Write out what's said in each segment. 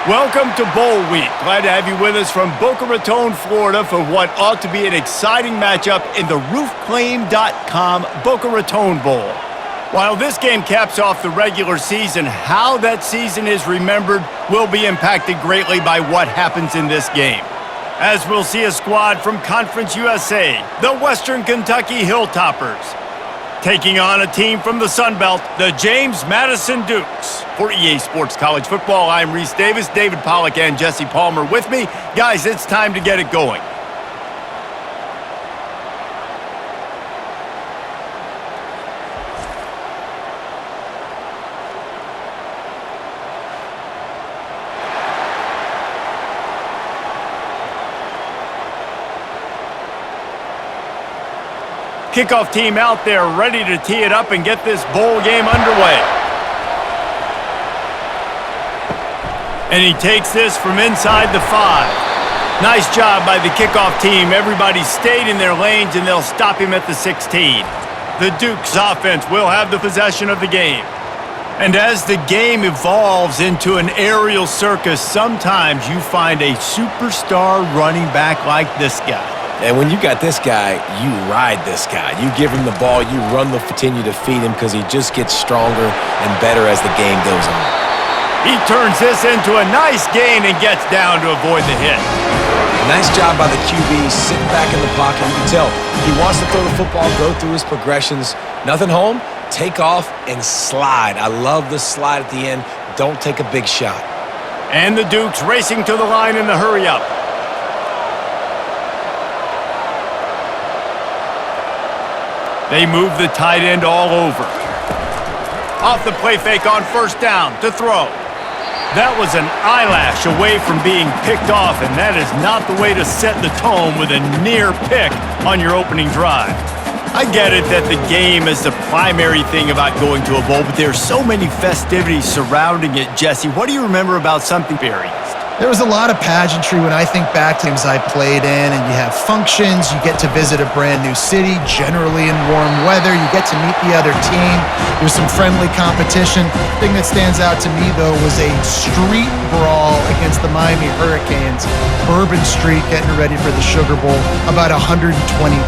Welcome to Bowl Week. Glad to have you with us from Boca Raton, Florida for what ought to be an exciting matchup in the roofclaim.com Boca Raton Bowl. While this game caps off the regular season, how that season is remembered will be impacted greatly by what happens in this game. As we'll see a squad from Conference USA, the Western Kentucky Hilltoppers, taking on a team from the Sun Belt, the James Madison Dukes. For EA Sports College Football, I'm Reese Davis, David Pollack, and Jesse Palmer with me. Guys, it's time to get it going. Kickoff team out there ready to tee it up and get this bowl game underway. And he takes this from inside the 5. Nice job by the kickoff team. Everybody stayed in their lanes, and they'll stop him at the 16. The Dukes offense will have the possession of the game. And as the game evolves into an aerial circus, sometimes you find a superstar running back like this guy. And when you got this guy, you ride this guy. You give him the ball, you continue to feed him because he just gets stronger and better as the game goes on. He turns this into a nice gain and gets down to avoid the hit. Nice job by the QB, sitting back in the pocket. You can tell he wants to throw the football, go through his progressions. Nothing home, take off and slide. I love the slide at the end. Don't take a big shot. And the Dukes racing to the line in the hurry-up. They move the tight end all over. Off the play fake on first down to throw. That was an eyelash away from being picked off, and that is not the way to set the tone with a near pick on your opening drive. I get it that the game is the primary thing about going to a bowl, but there are so many festivities surrounding it. Jesse, what do you remember about something various? There was a lot of pageantry when I think back to teams I played in, and you have functions, you get to visit a brand new city, generally in warm weather, you get to meet the other team, there's some friendly competition. The thing that stands out to me, though, was a street brawl against the Miami Hurricanes, Bourbon Street, getting ready for the Sugar Bowl, about 120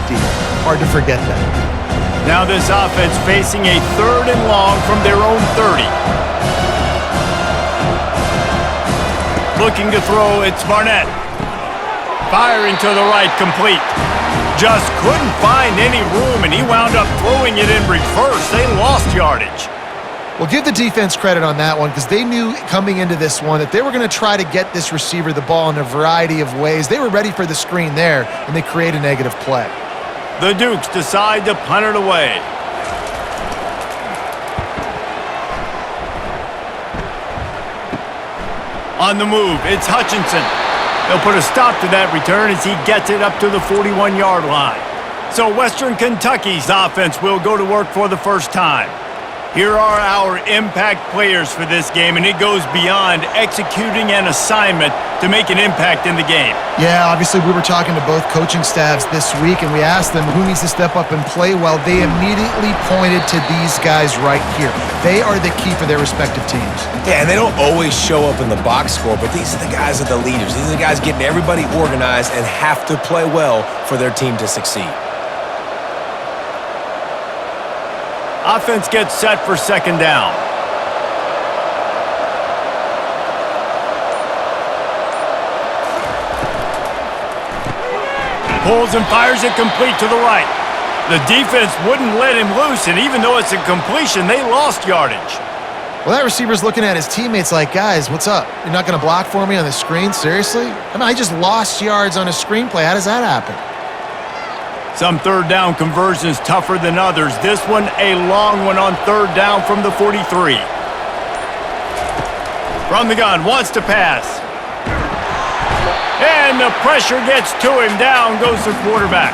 deep. Hard to forget that. Now this offense facing a 3rd and long from their own 30. Looking to throw, it's Barnett. Firing to the right, complete. Just couldn't find any room, and he wound up throwing it in reverse. They lost yardage. Well, give the defense credit on that one because they knew coming into this one that they were going to try to get this receiver the ball in a variety of ways. They were ready for the screen there, and they create a negative play. The Dukes decide to punt it away. On the move, it's Hutchinson. They'll put a stop to that return as he gets it up to the 41-yard line. So Western Kentucky's offense will go to work for the first time. Here are our impact players for this game, and it goes beyond executing an assignment to make an impact in the game. Yeah, obviously we were talking to both coaching staffs this week, and we asked them who needs to step up and play well. They immediately pointed to these guys right here. They are the key for their respective teams. Yeah, and they don't always show up in the box score, but these are the guys that are the leaders. These are the guys getting everybody organized and have to play well for their team to succeed. Offense gets set for 2nd down. Pulls and fires it complete to the right. The defense wouldn't let him loose, and even though it's a completion, they lost yardage. Well, that receiver's looking at his teammates like, guys, what's up? You're not going to block for me on the screen? Seriously? I mean, I just lost yards on a screenplay. How does that happen? Some 3rd down conversions tougher than others. This one, a long one on 3rd down from the 43. From the gun, wants to pass. And the pressure gets to him. Down goes the quarterback.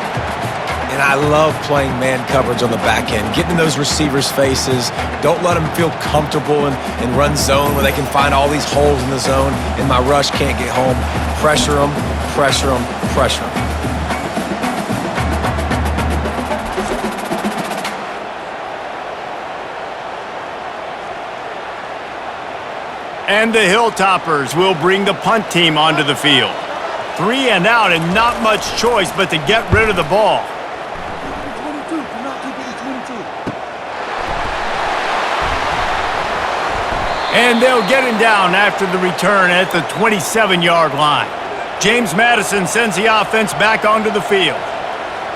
And I love playing man coverage on the back end, getting in those receivers' faces. Don't let them feel comfortable and run zone where they can find all these holes in the zone and my rush can't get home. Pressure them, pressure them, pressure them. And the Hilltoppers will bring the punt team onto the field. 3 and out and not much choice but to get rid of the ball. And they'll get him down after the return at the 27-yard line. James Madison sends the offense back onto the field.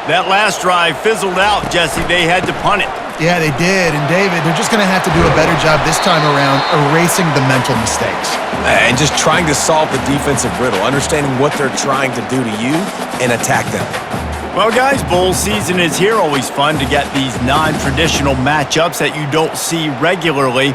That last drive fizzled out, Jesse. They had to punt it. Yeah, they did. And David, they're just going to have to do a better job this time around erasing the mental mistakes. And just trying to solve the defensive riddle, understanding what they're trying to do to you and attack them. Well, guys, bowl season is here. Always fun to get these non-traditional matchups that you don't see regularly.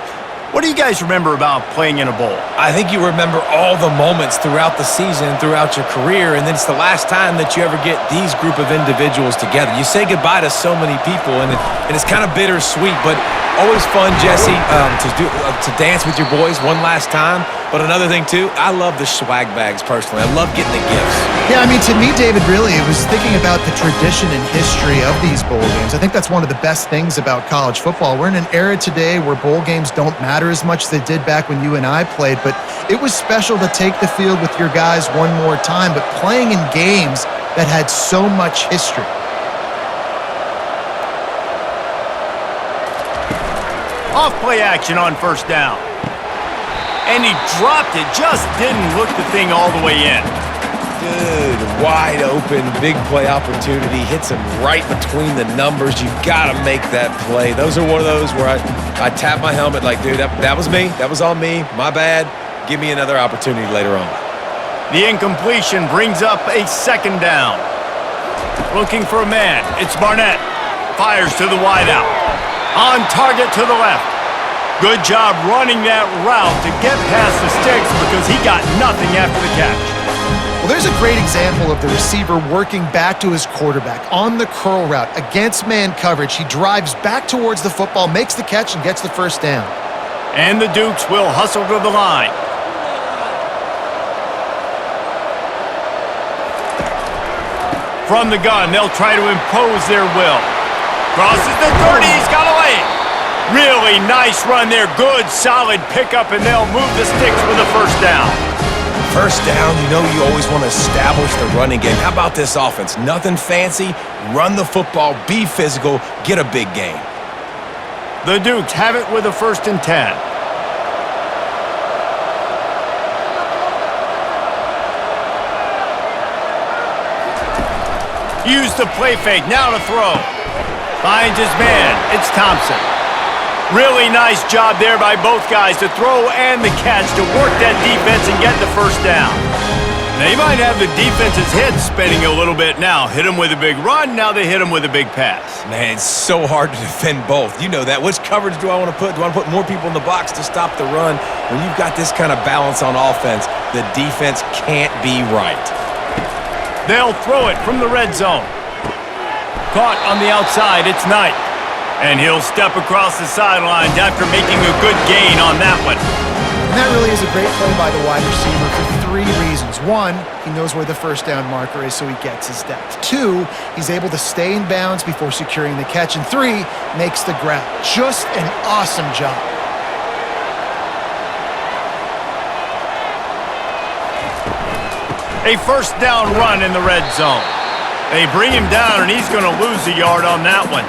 What do you guys remember about playing in a bowl? I think you remember all the moments throughout the season, throughout your career, and then it's the last time that you ever get these group of individuals together. You say goodbye to so many people, and it's kind of bittersweet, but always fun, Jesse, to dance with your boys one last time. But another thing, too, I love the swag bags, personally. I love getting the gifts. Yeah, I mean, to me, David, really, it was thinking about the tradition and history of these bowl games. I think that's one of the best things about college football. We're in an era today where bowl games don't matter as much as they did back when you and I played, but it was special to take the field with your guys one more time, but playing in games that had so much history. Off play action on first down. And he dropped it, just didn't look the thing all the way in. Good, wide open, big play opportunity. Hits him right between the numbers. You got to make that play. Those are one of those where I tap my helmet like, dude, that was me. That was on me. My bad. Give me another opportunity later on. The incompletion brings up a second down. Looking for a man. It's Barnett. Fires to the wideout. On target to the left. Good job running that route to get past the sticks because he got nothing after the catch. Well, there's a great example of the receiver working back to his quarterback on the curl route against man coverage. He drives back towards the football, makes the catch, and gets the first down. And the Dukes will hustle to the line. From the gun, they'll try to impose their will. Crosses the 30, he's got away. Really nice run there, good solid pickup, and they'll move the sticks with a first down. First down, you know you always want to establish the running game. How about this offense? Nothing fancy, run the football, be physical, get a big gain. The Dukes have it with a 1st and 10. Use the play fake, now to throw. Finds his man, it's Thompson. Really nice job there by both guys to throw and the catch to work that defense and get the first down. They might have the defense's head spinning a little bit now. Hit him with a big run, now they hit him with a big pass. Man, it's so hard to defend both. You know that. Which coverage do I want to put? Do I want to put more people in the box to stop the run? When you've got this kind of balance on offense, the defense can't be right. They'll throw it from the red zone. Caught on the outside, it's Knight. And he'll step across the sidelines after making a good gain on that one. And that really is a great play by the wide receiver for 3 reasons. 1, he knows where the first down marker is, so he gets his depth. 2, he's able to stay in bounds before securing the catch. And 3, makes the grab. Just an awesome job. A first down run in the red zone. They bring him down, and he's going to lose a yard on that one.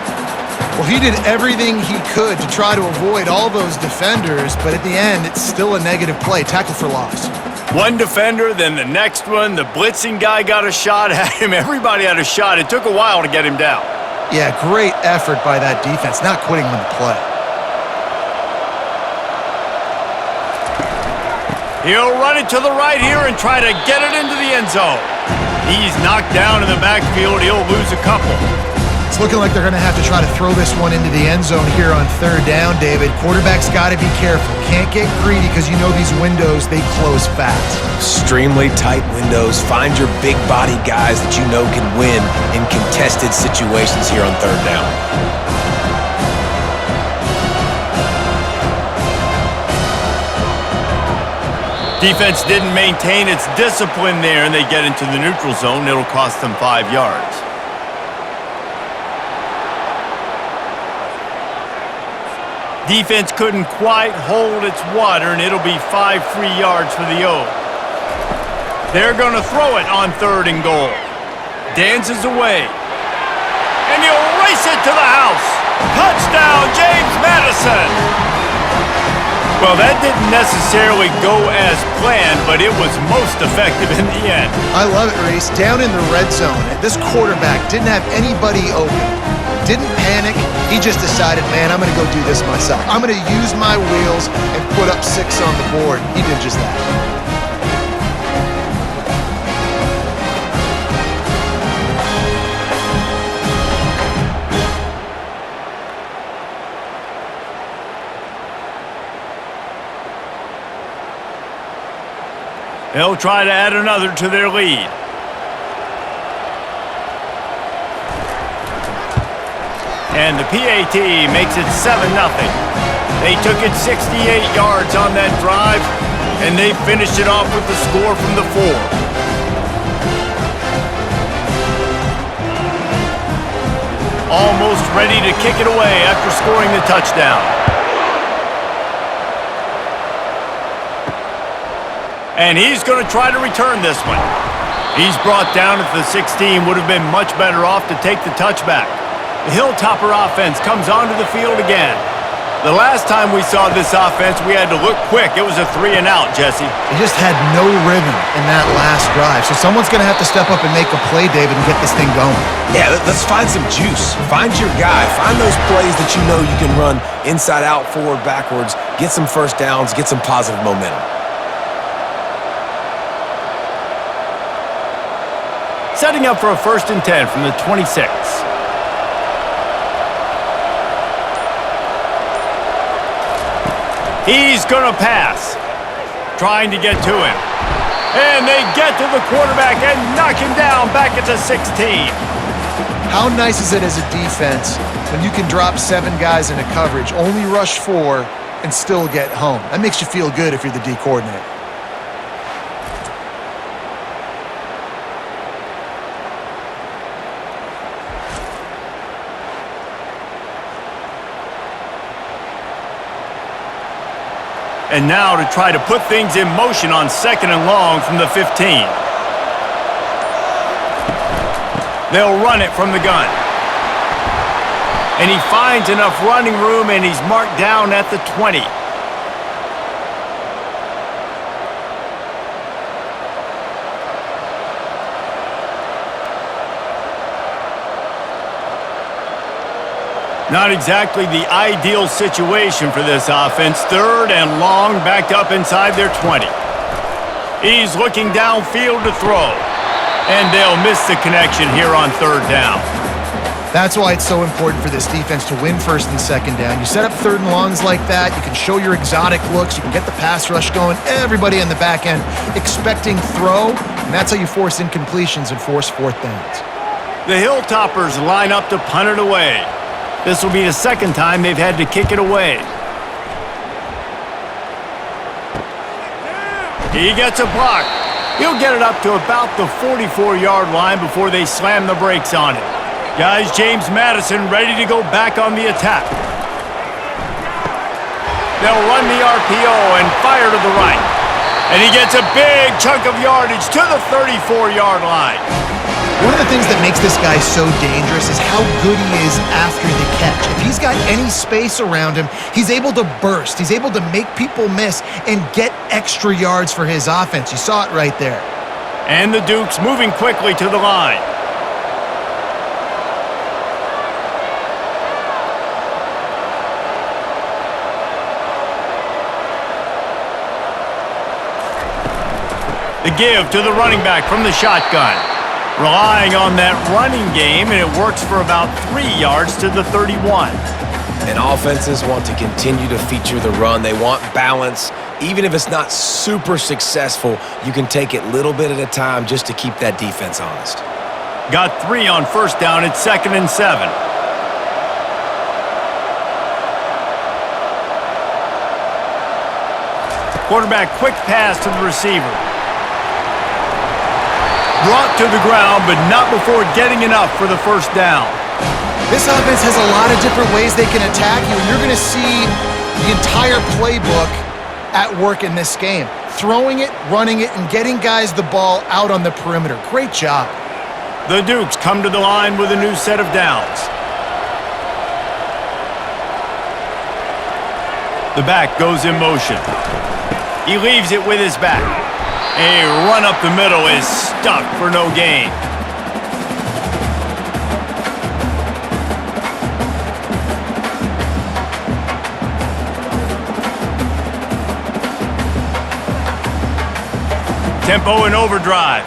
Well, he did everything he could to try to avoid all those defenders, but at the end, it's still a negative play. Tackle for loss. One defender, then the next one. The blitzing guy got a shot at him. Everybody had a shot. It took a while to get him down. Yeah, great effort by that defense, not quitting on the play. He'll run it to the right here and try to get it into the end zone. He's knocked down in the backfield. He'll lose a couple. It's looking like they're going to have to try to throw this one into the end zone here on 3rd down, David. Quarterback's got to be careful. Can't get greedy because you know these windows, they close fast. Extremely tight windows. Find your big body guys that you know can win in contested situations here on 3rd down. Defense didn't maintain its discipline there, and they get into the neutral zone. It'll cost them 5 yards. Defense couldn't quite hold its water, and it'll be 5 free yards for the O. They're going to throw it on 3rd and goal. Dances away. And he'll race it to the house. Touchdown, James Madison. Well, that didn't necessarily go as planned, but it was most effective in the end. I love it, Reese. Down in the red zone, this quarterback didn't have anybody open. Didn't panic. He just decided, man, I'm going to go do this myself. I'm going to use my wheels and put up 6 on the board. He did just that. They'll try to add another to their lead. And the PAT makes it 7-0. They took it 68 yards on that drive, and they finished it off with the score from the 4. Almost ready to kick it away after scoring the touchdown. And he's going to try to return this one. He's brought down at the 16, would have been much better off to take the touchback. The Hilltopper offense comes onto the field again. The last time we saw this offense, we had to look quick. It was a 3-and-out, Jesse. They just had no rhythm in that last drive. So someone's going to have to step up and make a play, David, and get this thing going. Yeah, let's find some juice. Find your guy. Find those plays that you know you can run inside out, forward, backwards. Get some first downs. Get some positive momentum. Setting up for a 1st and 10 from the 26. He's going to pass. Trying to get to him. And they get to the quarterback and knock him down back at the 16. How nice is it as a defense when you can drop 7 guys into coverage, only rush 4, and still get home? That makes you feel good if you're the D coordinator. And now to try to put things in motion on 2nd and long from the 15. They'll run it from the gun. And he finds enough running room, and he's marked down at the 20. Not exactly the ideal situation for this offense. 3rd and long, backed up inside their 20. He's looking downfield to throw. And they'll miss the connection here on 3rd down. That's why it's so important for this defense to win 1st and 2nd down. You set up 3rd and longs like that, you can show your exotic looks, you can get the pass rush going, everybody in the back end expecting throw, and that's how you force incompletions and force 4th downs. The Hilltoppers line up to punt it away. This will be the 2nd time they've had to kick it away. He gets a block. He'll get it up to about the 44-yard line before they slam the brakes on it. Guys, James Madison ready to go back on the attack. They'll run the RPO and fire to the right. And he gets a big chunk of yardage to the 34-yard line. One of the things that makes this guy so dangerous is how good he is after the catch. If he's got any space around him, he's able to burst. He's able to make people miss and get extra yards for his offense. You saw it right there. And the Dukes moving quickly to the line. The give to the running back from the shotgun. Relying on that running game, and it works for about 3 yards to the 31. And offenses want to continue to feature the run. They want balance. Even if it's not super successful, you can take it little bit at a time just to keep that defense honest. Got 3 on 1st down at 2nd and 7. Quarterback quick pass to the receiver. Brought to the ground, but not before getting enough for the 1st down. This offense has a lot of different ways they can attack you. You're going to see the entire playbook at work in this game. Throwing it, running it, and getting guys the ball out on the perimeter. Great job. The Dukes come to the line with a new set of downs. The back goes in motion. He leaves it with his back. A run up the middle is stuck for no gain. Tempo and overdrive.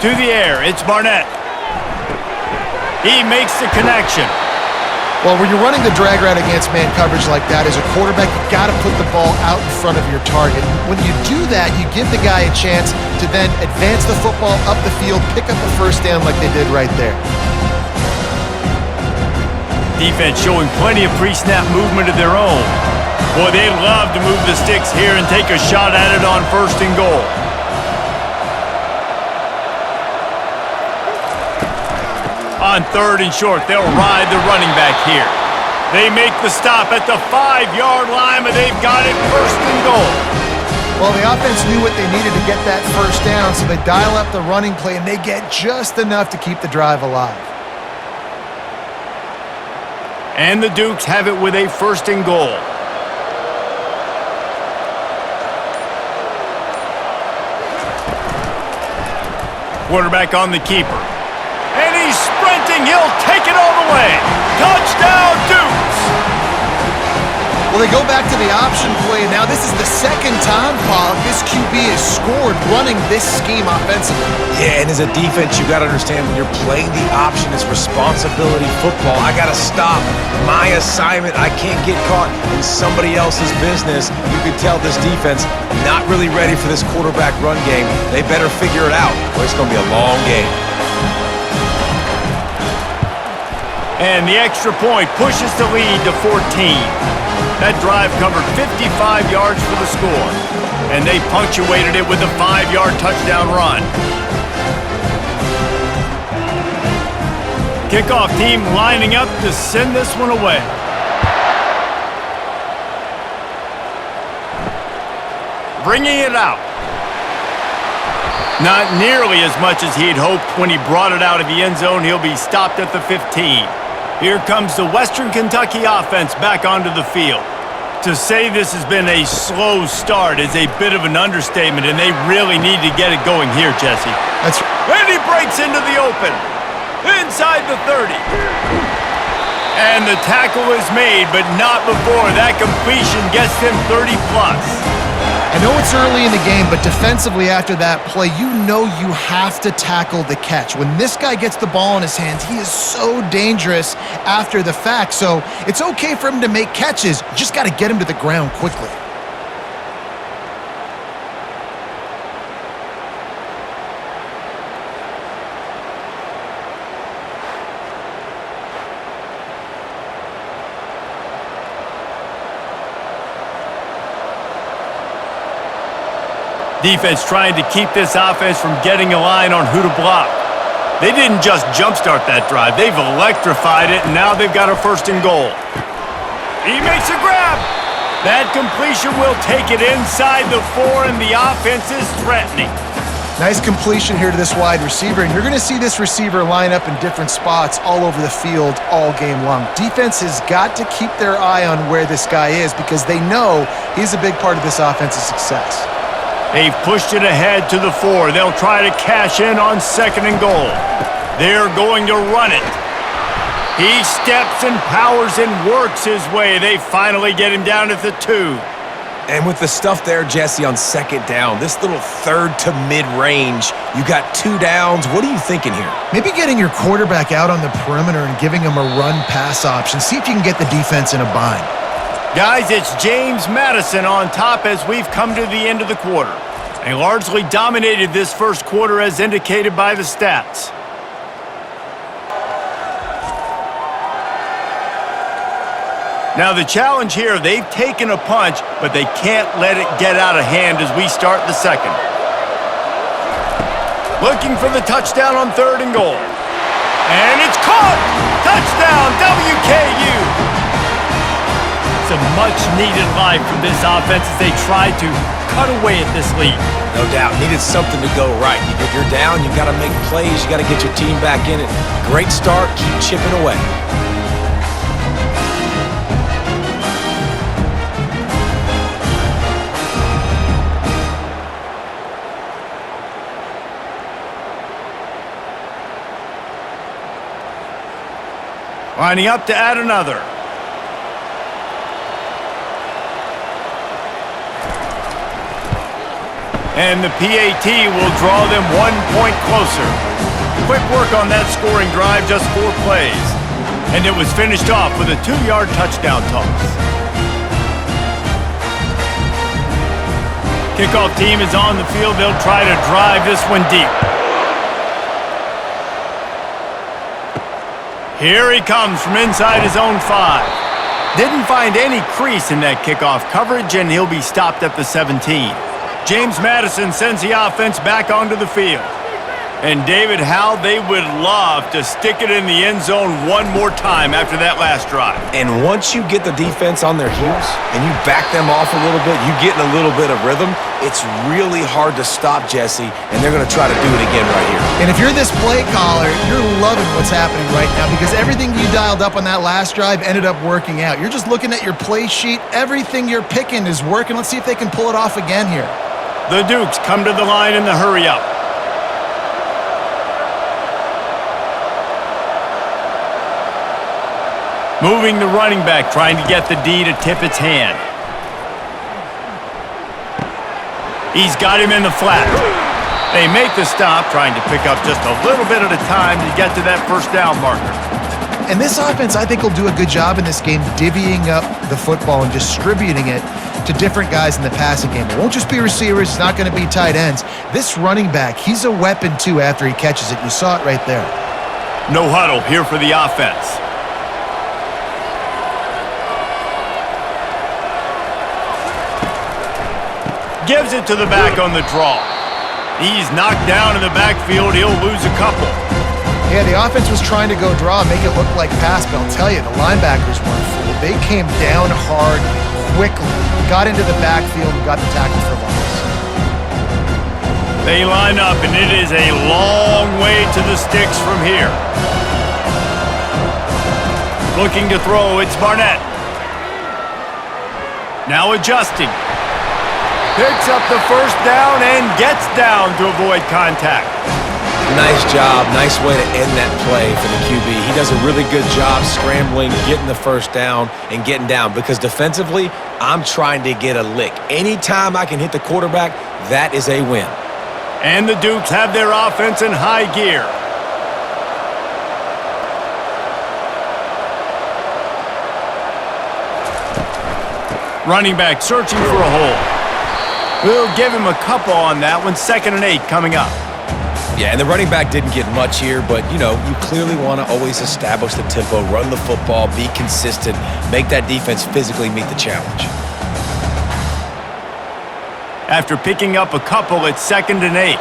To the air, it's Barnett. He makes the connection. Well, when you're running the drag route against man coverage like that, as a quarterback, you've got to put the ball out in front of your target. When you do that, you give the guy a chance to then advance the football up the field, pick up a first down like they did right there. Defense showing plenty of pre-snap movement of their own. Boy, they'd love to move the sticks here and take a shot at it on 1st and goal. On 3rd and short, they'll ride the running back here. They make the stop at the 5-yard line, but they've got it 1st and goal. Well, the offense knew what they needed to get that first down, so they dial up the running play, and they get just enough to keep the drive alive. And the Dukes have it with a 1st and goal. Quarterback on the keeper. And he's sprinting. He'll take it all the way. Touchdown, Dukes! Well, they go back to the option play. Now, this is the second time, Pollock, this QB has scored running this scheme offensively. Yeah, and as a defense, you got to understand when you're playing the option, it's responsibility football. I got to stop my assignment. I can't get caught in somebody else's business. You could tell this defense not really ready for this quarterback run game. They better figure it out, or it's going to be a long game. And the extra point pushes the lead to 14. That drive covered 55 yards for the score, and they punctuated it with a 5-yard touchdown run. Kickoff team lining up to send this one away. Bringing it out. Not nearly as much as he'd hoped when he brought it out of the end zone. He'll be stopped at the 15. Here comes the Western Kentucky offense back onto the field. To say this has been a slow start is a bit of an understatement, and they really need to get it going here, Jesse. That's And he breaks into the open. Inside the 30. And the tackle is made, but not before that completion gets them 30-plus. I know it's early in the game, but defensively after that play, you know you have to tackle the catch. When this guy gets the ball in his hands, he is so dangerous after the fact. So it's okay for him to make catches. You just got to get him to the ground quickly. Defense trying to keep this offense from getting a line on who to block. They didn't just jumpstart that drive. They've electrified it, and now they've got a 1st and goal. He makes a grab. That completion will take it inside the 4, and the offense is threatening. Nice completion here to this wide receiver, and you're going to see this receiver line up in different spots all over the field all game long. Defense has got to keep their eye on where this guy is because they know he's a big part of this offense's success. They've pushed it ahead to the 4. They'll try to cash in on 2nd and goal. They're going to run it. He steps and powers and works his way. They finally get him down at the 2. And with the stuff there, Jesse, on 2nd down, this little 3rd to mid-range, you got 2 downs. What are you thinking here? Maybe getting your quarterback out on the perimeter and giving him a run-pass option. See if you can get the defense in a bind. Guys, it's James Madison on top as we've come to the end of the quarter. They largely dominated this first quarter as indicated by the stats. Now the challenge here, they've taken a punch, but they can't let it get out of hand as we start the second. Looking for the touchdown on 3rd and goal. And it's caught! Touchdown, WKU! Some much-needed life from this offense as they try to cut away at this lead. No doubt, needed something to go right. If you're down, you got to make plays. You got to get your team back in it. Great start, keep chipping away. Lining up to add another. And the PAT will draw them 1 point closer. Quick work on that scoring drive, just 4 plays. And it was finished off with a 2-yard touchdown toss. Kickoff team is on the field. They'll try to drive this one deep. Here he comes from inside his own 5. Didn't find any crease in that kickoff coverage, and he'll be stopped at the 17. James Madison sends the offense back onto the field. And David, how they would love to stick it in the end zone one more time after that last drive. And once you get the defense on their heels and you back them off a little bit, you get in a little bit of rhythm, it's really hard to stop Jesse, and they're going to try to do it again right here. And if you're this play caller, you're loving what's happening right now because everything you dialed up on that last drive ended up working out. You're just looking at your play sheet. Everything you're picking is working. Let's see if they can pull it off again here. The Dukes come to the line in the hurry-up. Moving the running back, trying to get the D to tip its hand. He's got him in the flat. They make the stop, trying to pick up just a little bit at a time to get to that first down marker. And this offense, I think, will do a good job in this game divvying up the football and distributing it to different guys in the passing game. It won't just be receivers. It's not going to be tight ends. This running back, he's a weapon, too, after he catches it. You saw it right there. No huddle here for the offense. Gives it to the back on the draw. He's knocked down in the backfield. He'll lose a couple. Yeah, the offense was trying to go draw and make it look like pass, but I'll tell you, the linebackers weren't fooled. They came down hard, quickly, got into the backfield, and got the tackle for loss. They line up, and it is a long way to the sticks from here. Looking to throw, it's Barnett. Now adjusting. Picks up the first down and gets down to avoid contact. Nice job. Nice way to end that play for the QB. He does a really good job scrambling, getting the first down, and getting down. Because defensively, I'm trying to get a lick. Anytime I can hit the quarterback, that is a win. And the Dukes have their offense in high gear. Running back searching for a hole. We'll give him a couple on that one. 2nd and 8 coming up. Yeah, and the running back didn't get much here, but, you know, you clearly want to always establish the tempo, run the football, be consistent, make that defense physically meet the challenge. After picking up a couple, it's 2nd and 8.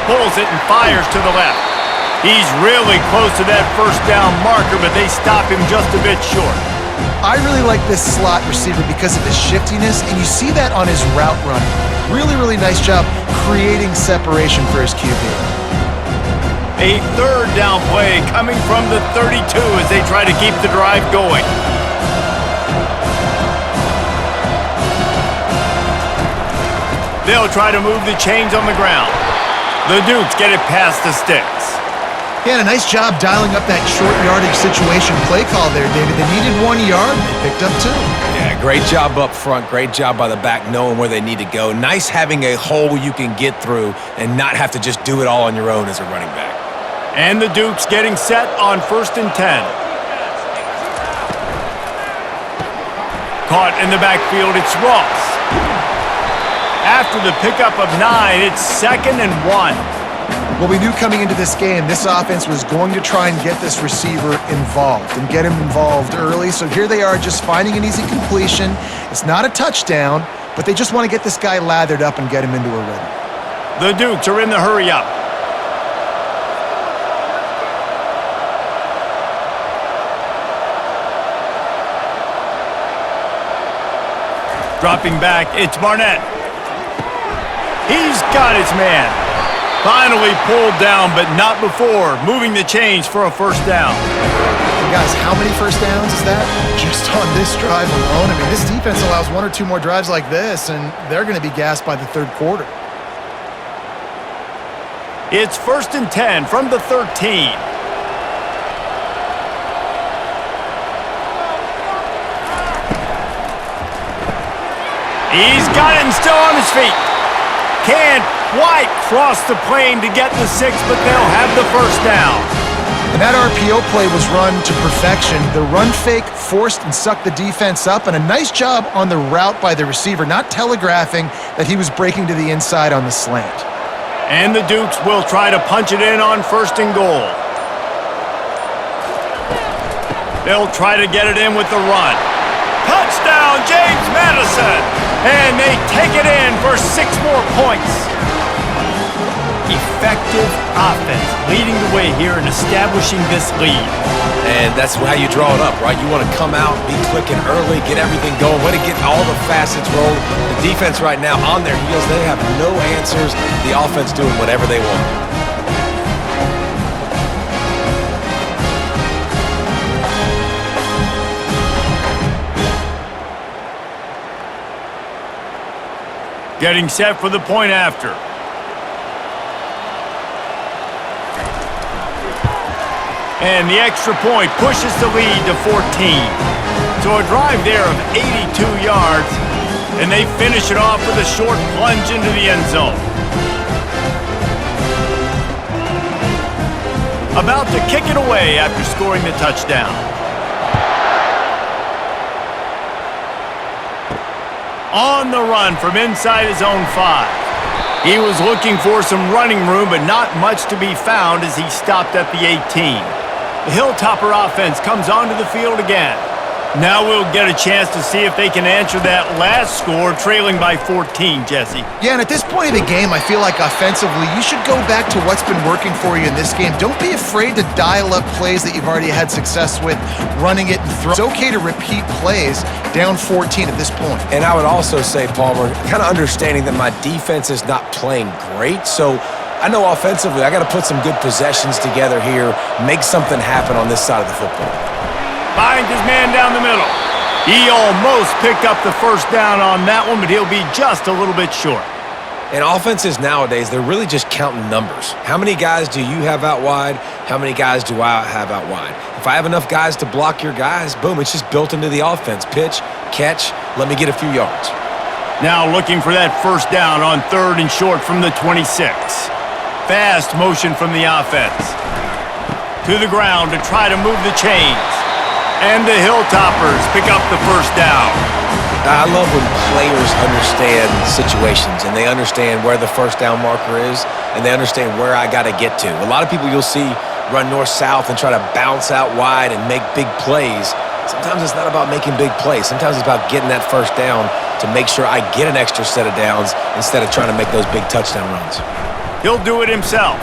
Pulls it and fires to the left. He's really close to that first down marker, but they stop him just a bit short. I really like this slot receiver because of his shiftiness, and you see that on his route running. Really, really nice job creating separation for his QB. A 3rd down play coming from the 32 as they try to keep the drive going. They'll try to move the chains on the ground. The Dukes get it past the sticks. Yeah, and a nice job dialing up that short yardage situation play call there, David. They needed 1 yard, and they picked up 2. Yeah, great job up front. Great job by the back knowing where they need to go. Nice having a hole you can get through and not have to just do it all on your own as a running back. And the Dukes getting set on 1st and 10. Caught in the backfield, it's Ross. After the pickup of 9, it's 2nd and 1. Well, we knew coming into this game, this offense was going to try and get this receiver involved and get him involved early. So here they are just finding an easy completion. It's not a touchdown, but they just want to get this guy lathered up and get him into a rhythm. The Dukes are in the hurry up. Dropping back, it's Barnett. He's got his man. Finally pulled down, but not before. Moving the chains for a first down. And guys, how many first downs is that? Just on this drive alone. I mean, this defense allows 1 or 2 more drives like this, and they're going to be gassed by the third quarter. It's 1st and 10 from the 13. He's got it and still on his feet. Can't quite cross the plane to get the 6, but they'll have the first down. And that RPO play was run to perfection. The run fake forced and sucked the defense up, and a nice job on the route by the receiver, not telegraphing that he was breaking to the inside on the slant. And the Dukes will try to punch it in on 1st and goal. They'll try to get it in with the run. Touchdown, James Madison! And they take it in for 6 more points. Effective offense leading the way here and establishing this lead. And that's how you draw it up, right? You want to come out, be clicking early, get everything going, want to get all the facets rolled. The defense right now on their heels, they have no answers. The offense doing whatever they want. Getting set for the point after. And the extra point pushes the lead to 14. So a drive there of 82 yards, and they finish it off with a short plunge into the end zone. About to kick it away after scoring the touchdown. On the run from inside his own 5. He was looking for some running room, but not much to be found as he stopped at the 18. The Hilltopper offense comes onto the field again. Now we'll get a chance to see if they can answer that last score, trailing by 14, Jesse. Yeah, and at this point of the game, I feel like offensively, you should go back to what's been working for you in this game. Don't be afraid to dial up plays that you've already had success with, running it and throwing. It's okay to repeat plays down 14 at this point. And I would also say, Palmer, kind of understanding that my defense is not playing great, so I know offensively I got to put some good possessions together here, make something happen on this side of the football. Finds his man down the middle. He almost picked up the first down on that one, but he'll be just a little bit short. And offenses nowadays, they're really just counting numbers. How many guys do you have out wide? How many guys do I have out wide? If I have enough guys to block your guys, boom, it's just built into the offense. Pitch, catch, let me get a few yards. Now looking for that first down on 3rd and short from the 26. Fast motion from the offense. To the ground to try to move the chains. And the Hilltoppers pick up the first down. I love when players understand situations and they understand where the first down marker is and they understand where I got to get to. A lot of people you'll see run north-south and try to bounce out wide and make big plays. Sometimes it's not about making big plays. Sometimes it's about getting that first down to make sure I get an extra set of downs instead of trying to make those big touchdown runs. He'll do it himself.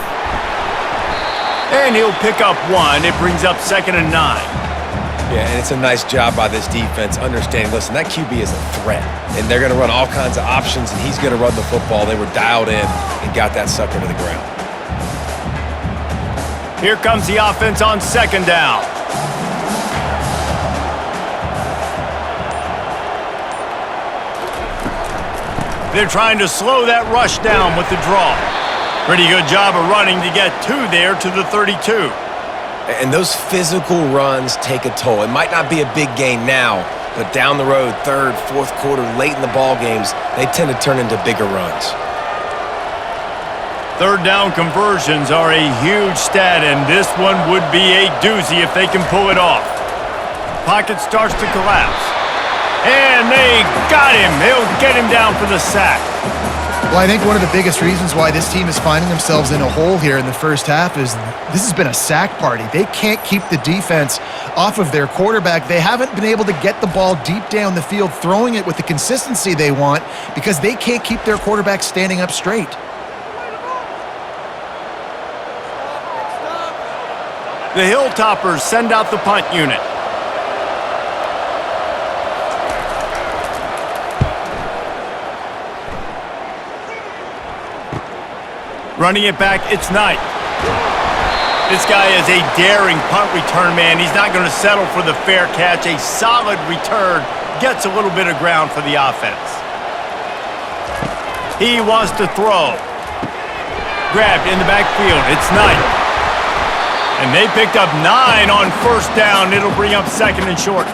And he'll pick up 1. It brings up 2nd and 9. Yeah, and it's a nice job by this defense understanding, listen, that QB is a threat, and they're going to run all kinds of options, and he's going to run the football. They were dialed in and got that sucker to the ground. Here comes the offense on 2nd down. They're trying to slow that rush down with the draw. Pretty good job of running to get 2 there to the 32. And those physical runs take a toll. It might not be a big gain now, but down the road, 3rd, 4th quarter, late in the ball games, they tend to turn into bigger runs. 3rd down conversions are a huge stat, and this one would be a doozy if they can pull it off. Pocket starts to collapse. And they got him. They'll get him down for the sack. Well, I think one of the biggest reasons why this team is finding themselves in a hole here in the first half is this has been a sack party. They can't keep the defense off of their quarterback. They haven't been able to get the ball deep down the field, throwing it with the consistency they want because they can't keep their quarterback standing up straight. The Hilltoppers send out the punt unit. Running it back, it's Knight. This guy is a daring punt return man. He's not going to settle for the fair catch. A solid return gets a little bit of ground for the offense. He wants to throw. Grabbed in the backfield, it's Knight. And they picked up 9 on first down. It'll bring up second and short.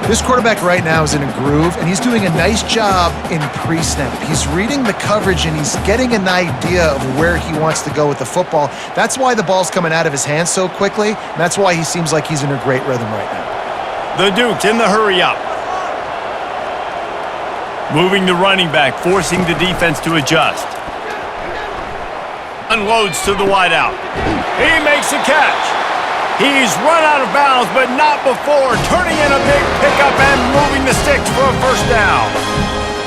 This quarterback right now is in a groove, and he's doing a nice job in pre-snap. He's reading the coverage, and he's getting an idea of where he wants to go with the football. That's why the ball's coming out of his hands so quickly, and that's why he seems like he's in a great rhythm right now. The Dukes in the hurry up. Moving the running back, forcing the defense to adjust. Unloads to the wideout. He makes a catch. He's run out of bounds, but not before turning in a big pickup and moving the sticks for a first down.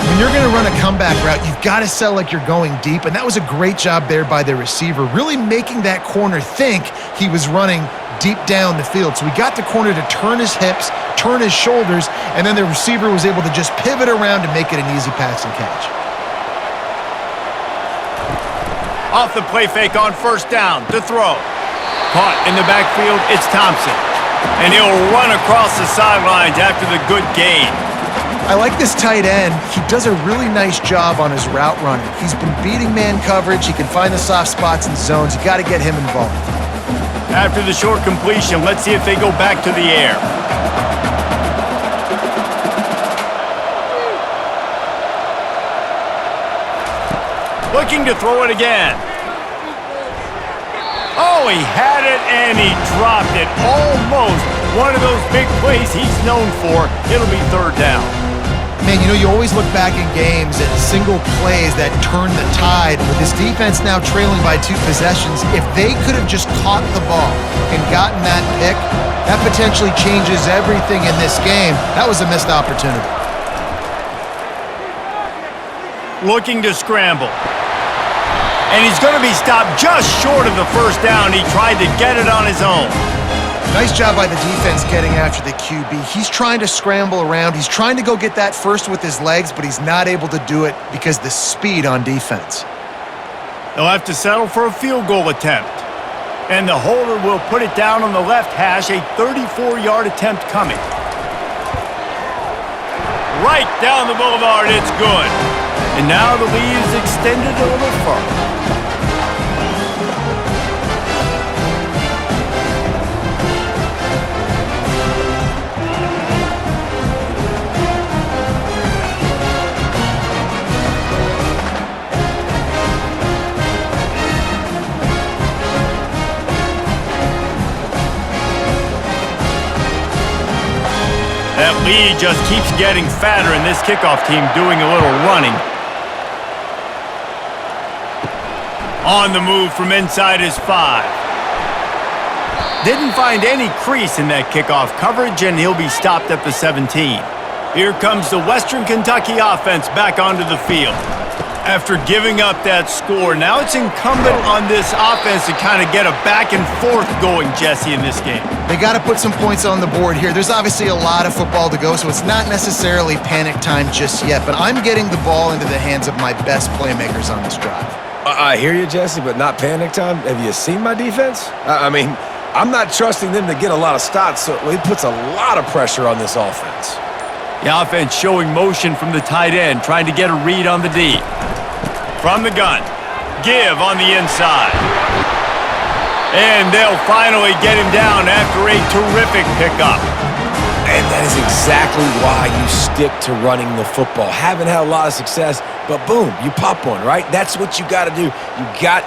When you're going to run a comeback route, you've got to sell like you're going deep, and that was a great job there by the receiver, really making that corner think he was running deep down the field. So he got the corner to turn his hips, turn his shoulders, and then the receiver was able to just pivot around and make it an easy pass and catch. Off the play fake on first down to throw. Caught in the backfield, it's Thompson. And he'll run across the sidelines after the good gain. I like this tight end. He does a really nice job on his route running. He's been beating man coverage. He can find the soft spots and zones. You got to get him involved. After the short completion, let's see if they go back to the air. Looking to throw it again. Oh, he had it and he dropped it. Almost one of those big plays he's known for. It'll be third down. Man, you know, you always look back in games at single plays that turn the tide. With this defense now trailing by 2 possessions, if they could have just caught the ball and gotten that pick, that potentially changes everything in this game. That was a missed opportunity. Looking to scramble. And he's going to be stopped just short of the first down. He tried to get it on his own. Nice job by the defense getting after the QB. He's trying to scramble around. He's trying to go get that first with his legs, but he's not able to do it because the speed on defense. They'll have to settle for a field goal attempt. And the holder will put it down on the left hash, a 34-yard attempt coming. Right down the boulevard, it's good. And now the lead is extended a little further. That lead just keeps getting fatter, and this kickoff team doing a little running. On the move from inside his 5. Didn't find any crease in that kickoff coverage, and he'll be stopped at the 17. Here comes the Western Kentucky offense back onto the field. After giving up that score, now it's incumbent on this offense to kind of get a back and forth going, Jesse, in this game. They got to put some points on the board here. There's obviously a lot of football to go, so it's not necessarily panic time just yet, but I'm getting the ball into the hands of my best playmakers on this drive. I hear you, Jesse, but not panic time. Have you seen my defense? I mean, I'm not trusting them to get a lot of stops, so it puts a lot of pressure on this offense. The offense showing motion from the tight end, trying to get a read on the D. From the gun, give on the inside. And they'll finally get him down after a terrific pickup. And that is exactly why you stick to running the football. Haven't had a lot of success, but boom, you pop one, right? That's what you got to do.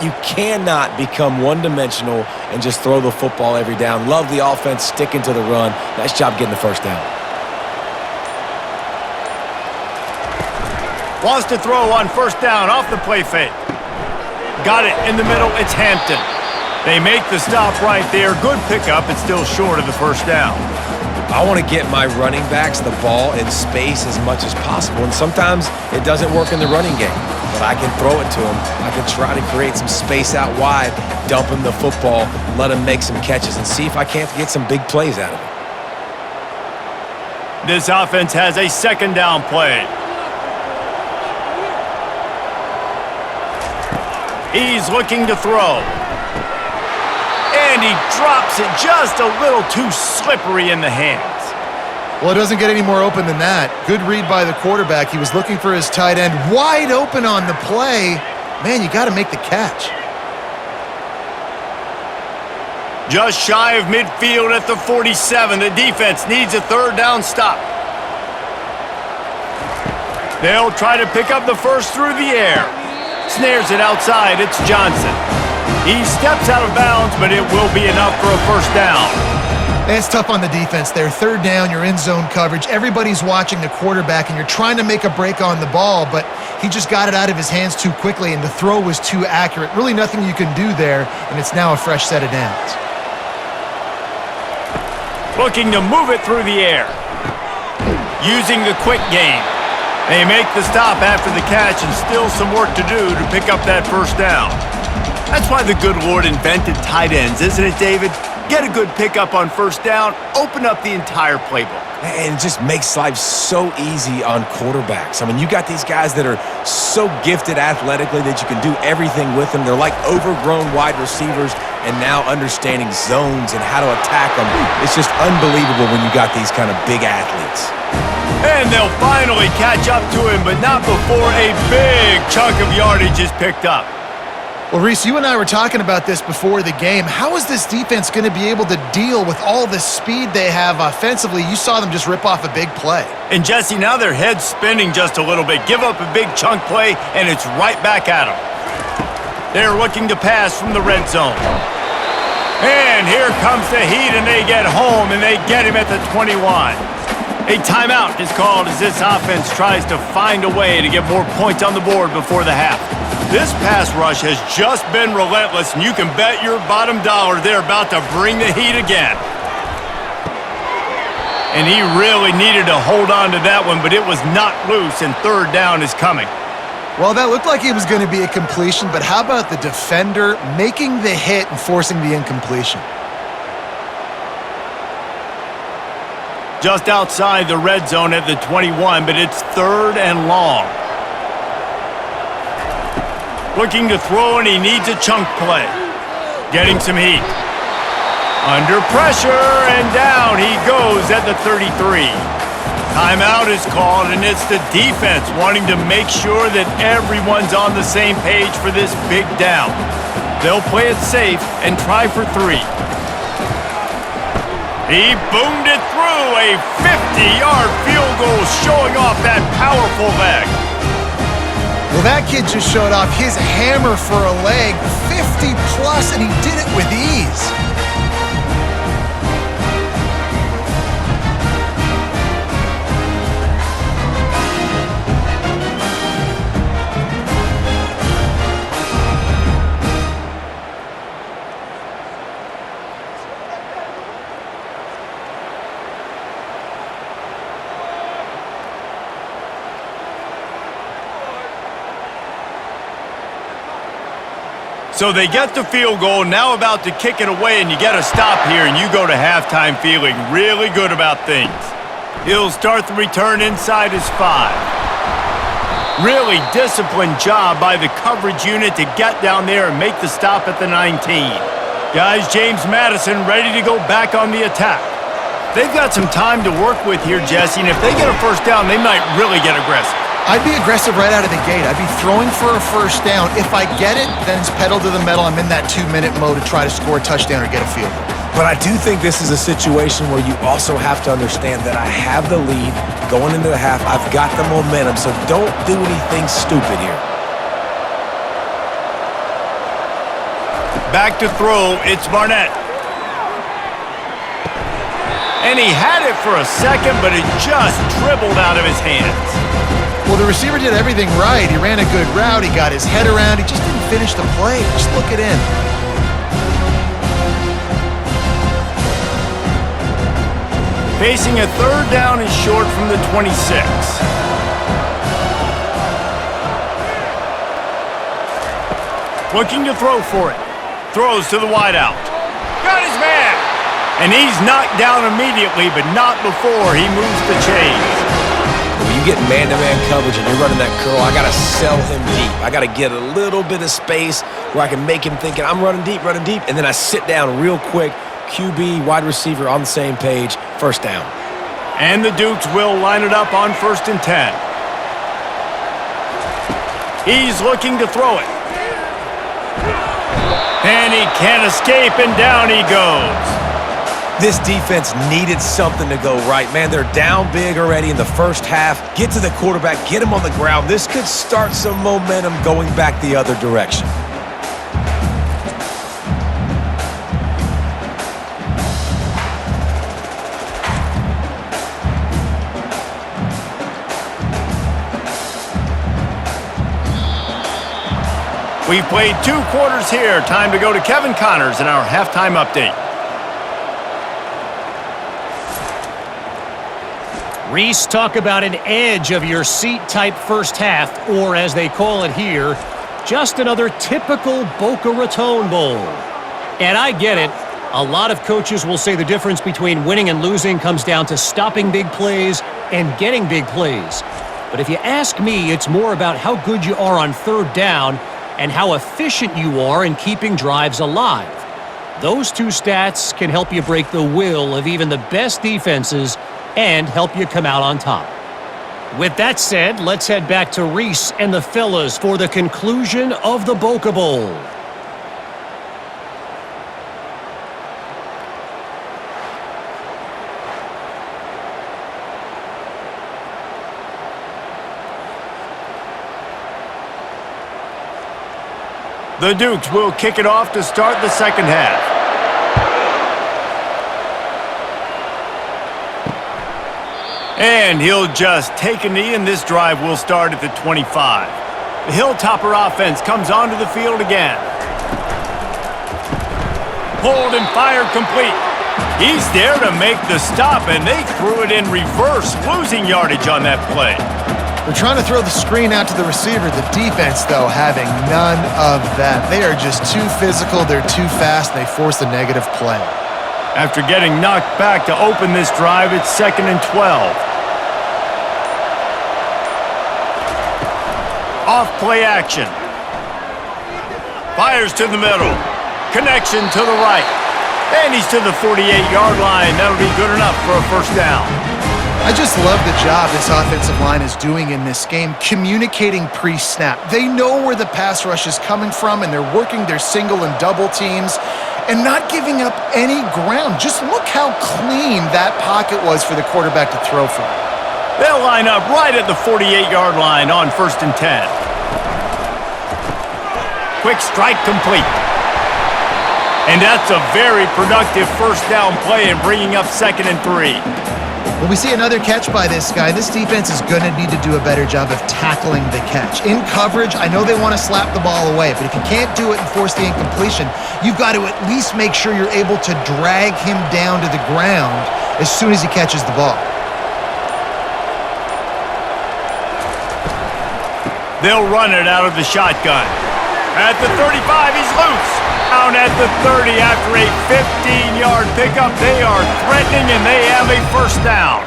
You cannot become one-dimensional and just throw the football every down. Love the offense, sticking to the run. Nice job getting the first down. Wants to throw on first down off the play fake. Got it in the middle. It's Hampton. They make the stop right there. Good pickup. It's still short of the first down. I want to get my running backs the ball in space as much as possible, and sometimes it doesn't work in the running game, but I can throw it to them. I can try to create some space out wide, dump him the football, let him make some catches, and see if I can't get some big plays out of it. This offense has a second down play. He's looking to throw. And he drops it just a little too slippery in the hands. Well, it doesn't get any more open than that. Good read by the quarterback. He was looking for his tight end wide open on the play. Man, you got to make the catch. Just shy of midfield at the 47. The defense needs a third down stop. They'll try to pick up the first through the air. Snares it outside. It's Johnson. He steps out of bounds, but it will be enough for a first down. It's tough on the defense there. Third down, you're in zone coverage. Everybody's watching the quarterback, and you're trying to make a break on the ball, but he just got it out of his hands too quickly, and the throw was too accurate. Really nothing you can do there, and it's now a fresh set of downs. Looking to move it through the air. Using the quick game. They make the stop after the catch, and still some work to do to pick up that first down. That's why the good Lord invented tight ends, isn't it, David? Get a good pickup on first down, open up the entire playbook. And it just makes life so easy on quarterbacks. I mean, you got these guys that are so gifted athletically that you can do everything with them. They're like overgrown wide receivers, and now understanding zones and how to attack them. It's just unbelievable when you got these kind of big athletes. And they'll finally catch up to him, but not before a big chunk of yardage is picked up. Well, Reese, you and I were talking about this before the game. How is this defense going to be able to deal with all the speed they have offensively? You saw them just rip off a big play. And, Jesse, now their head's spinning just a little bit. Give up a big chunk play, and it's right back at them. They're looking to pass from the red zone. And here comes the heat, and they get home, and they get him at the 21. A timeout is called as this offense tries to find a way to get more points on the board before the half. This pass rush has just been relentless, and you can bet your bottom dollar they're about to bring the heat again. And he really needed to hold on to that one, but it was not loose, and third down is coming. Well, that looked like it was going to be a completion, but how about the defender making the hit and forcing the incompletion? Just outside the red zone at the 21, but it's third and long. Looking to throw, and he needs a chunk play. Getting some heat. Under pressure, and down he goes at the 33. Timeout is called, and it's the defense wanting to make sure that everyone's on the same page for this big down. They'll play it safe and try for 3. He boomed it through, a 50-yard field goal showing off that powerful leg. Well, that kid just showed off his hammer for a leg, 50-plus, and he did it with ease. So they get the field goal, now about to kick it away, and you get a stop here, and you go to halftime feeling really good about things. He'll start the return inside his 5. Really disciplined job by the coverage unit to get down there and make the stop at the 19. Guys, James Madison ready to go back on the attack. They've got some time to work with here, Jesse, and if they get a first down, they might really get aggressive. I'd be aggressive right out of the gate. I'd be throwing for a first down. If I get it, then it's pedal to the metal. I'm in that 2-minute mode to try to score a touchdown or get a field goal. But I do think this is a situation where you also have to understand that I have the lead going into the half. I've got the momentum, so don't do anything stupid here. Back to throw, it's Barnett. And he had it for a second, but it just dribbled out of his hands. Well, Well, the receiver did everything right. He ran a good route. He got his head around. He just didn't finish the play. Just look it in. Facing a third down and short from the 26. Looking to throw for it. Throws to the wideout. Got his man! And he's knocked down immediately, but not before he moves the chains. When you get man-to-man coverage and you're running that curl, I got to sell him deep. I got to get a little bit of space where I can make him thinking, I'm running deep, and then I sit down real quick. QB, wide receiver on the same page, first down. And the Dukes will line it up on 1st and 10. He's looking to throw it. And he can't escape, and down he goes. This defense needed something to go right. Man, they're down big already in the first half. Get to the quarterback, get him on the ground. This could start some momentum going back the other direction. We've played 2 quarters here. Time to go to Kevin Connors in our halftime update. Reese, talk about an edge of your seat type first half, or as they call it here, just another typical Boca Raton Bowl. And I get it. A lot of coaches will say the difference between winning and losing comes down to stopping big plays and getting big plays. But if you ask me, it's more about how good you are on 3rd down and how efficient you are in keeping drives alive. Those 2 stats can help you break the will of even the best defenses and help you come out on top. With that said, let's head back to Reese and the fellas for the conclusion of the Boca Bowl. The Dukes will kick it off to start the second half. And he'll just take a knee, and this drive will start at the 25. The Hilltopper offense comes onto the field again. Pulled and fired complete. He's there to make the stop, and they threw it in reverse, losing yardage on that play. They're trying to throw the screen out to the receiver. The defense, though, having none of that. They are just too physical. They're too fast. They force a negative play. After getting knocked back to open this drive, it's 2nd and 12. Off play action. Fires to the middle. Connection to the right. And he's to the 48-yard line. That'll be good enough for a first down. I just love the job this offensive line is doing in this game, communicating pre-snap. They know where the pass rush is coming from, and they're working their single and double teams and not giving up any ground. Just look how clean that pocket was for the quarterback to throw from. They'll line up right at the 48-yard line on 1st and 10. Quick strike complete. And that's a very productive first down play in bringing up 2nd and 3. Well, we see another catch by this guy. This defense is going to need to do a better job of tackling the catch. In coverage, I know they want to slap the ball away, but if you can't do it and force the incompletion, you've got to at least make sure you're able to drag him down to the ground as soon as he catches the ball. They'll run it out of the shotgun. At the 35, he's loose. Down at the 30 after a 15-yard pickup. They are threatening, and they have a first down.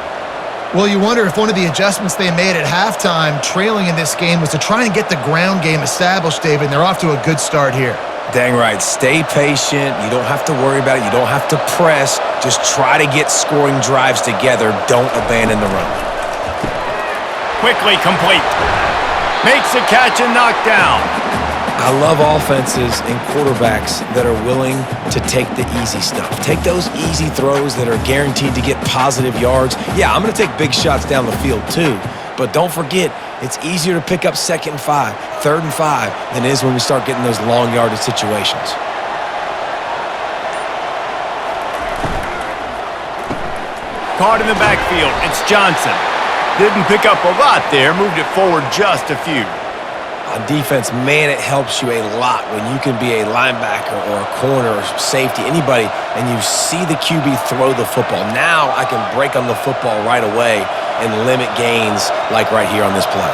Well, you wonder if one of the adjustments they made at halftime, trailing in this game, was to try and get the ground game established, David, and they're off to a good start here. Dang right. Stay patient. You don't have to worry about it. You don't have to press. Just try to get scoring drives together. Don't abandon the run. Quickly complete. Makes a catch and knocked down. I love offenses and quarterbacks that are willing to take the easy stuff. Take those easy throws that are guaranteed to get positive yards. Yeah, I'm going to take big shots down the field too, but don't forget, it's easier to pick up 2nd and 5, 3rd and 5 than it is when we start getting those long yardage situations. Caught in the backfield, it's Johnson. Didn't pick up a lot there, moved it forward just a few. On defense, man, it helps you a lot when you can be a linebacker or a corner or safety, anybody, and you see the QB throw the football. Now I can break on the football right away and limit gains like right here on this play.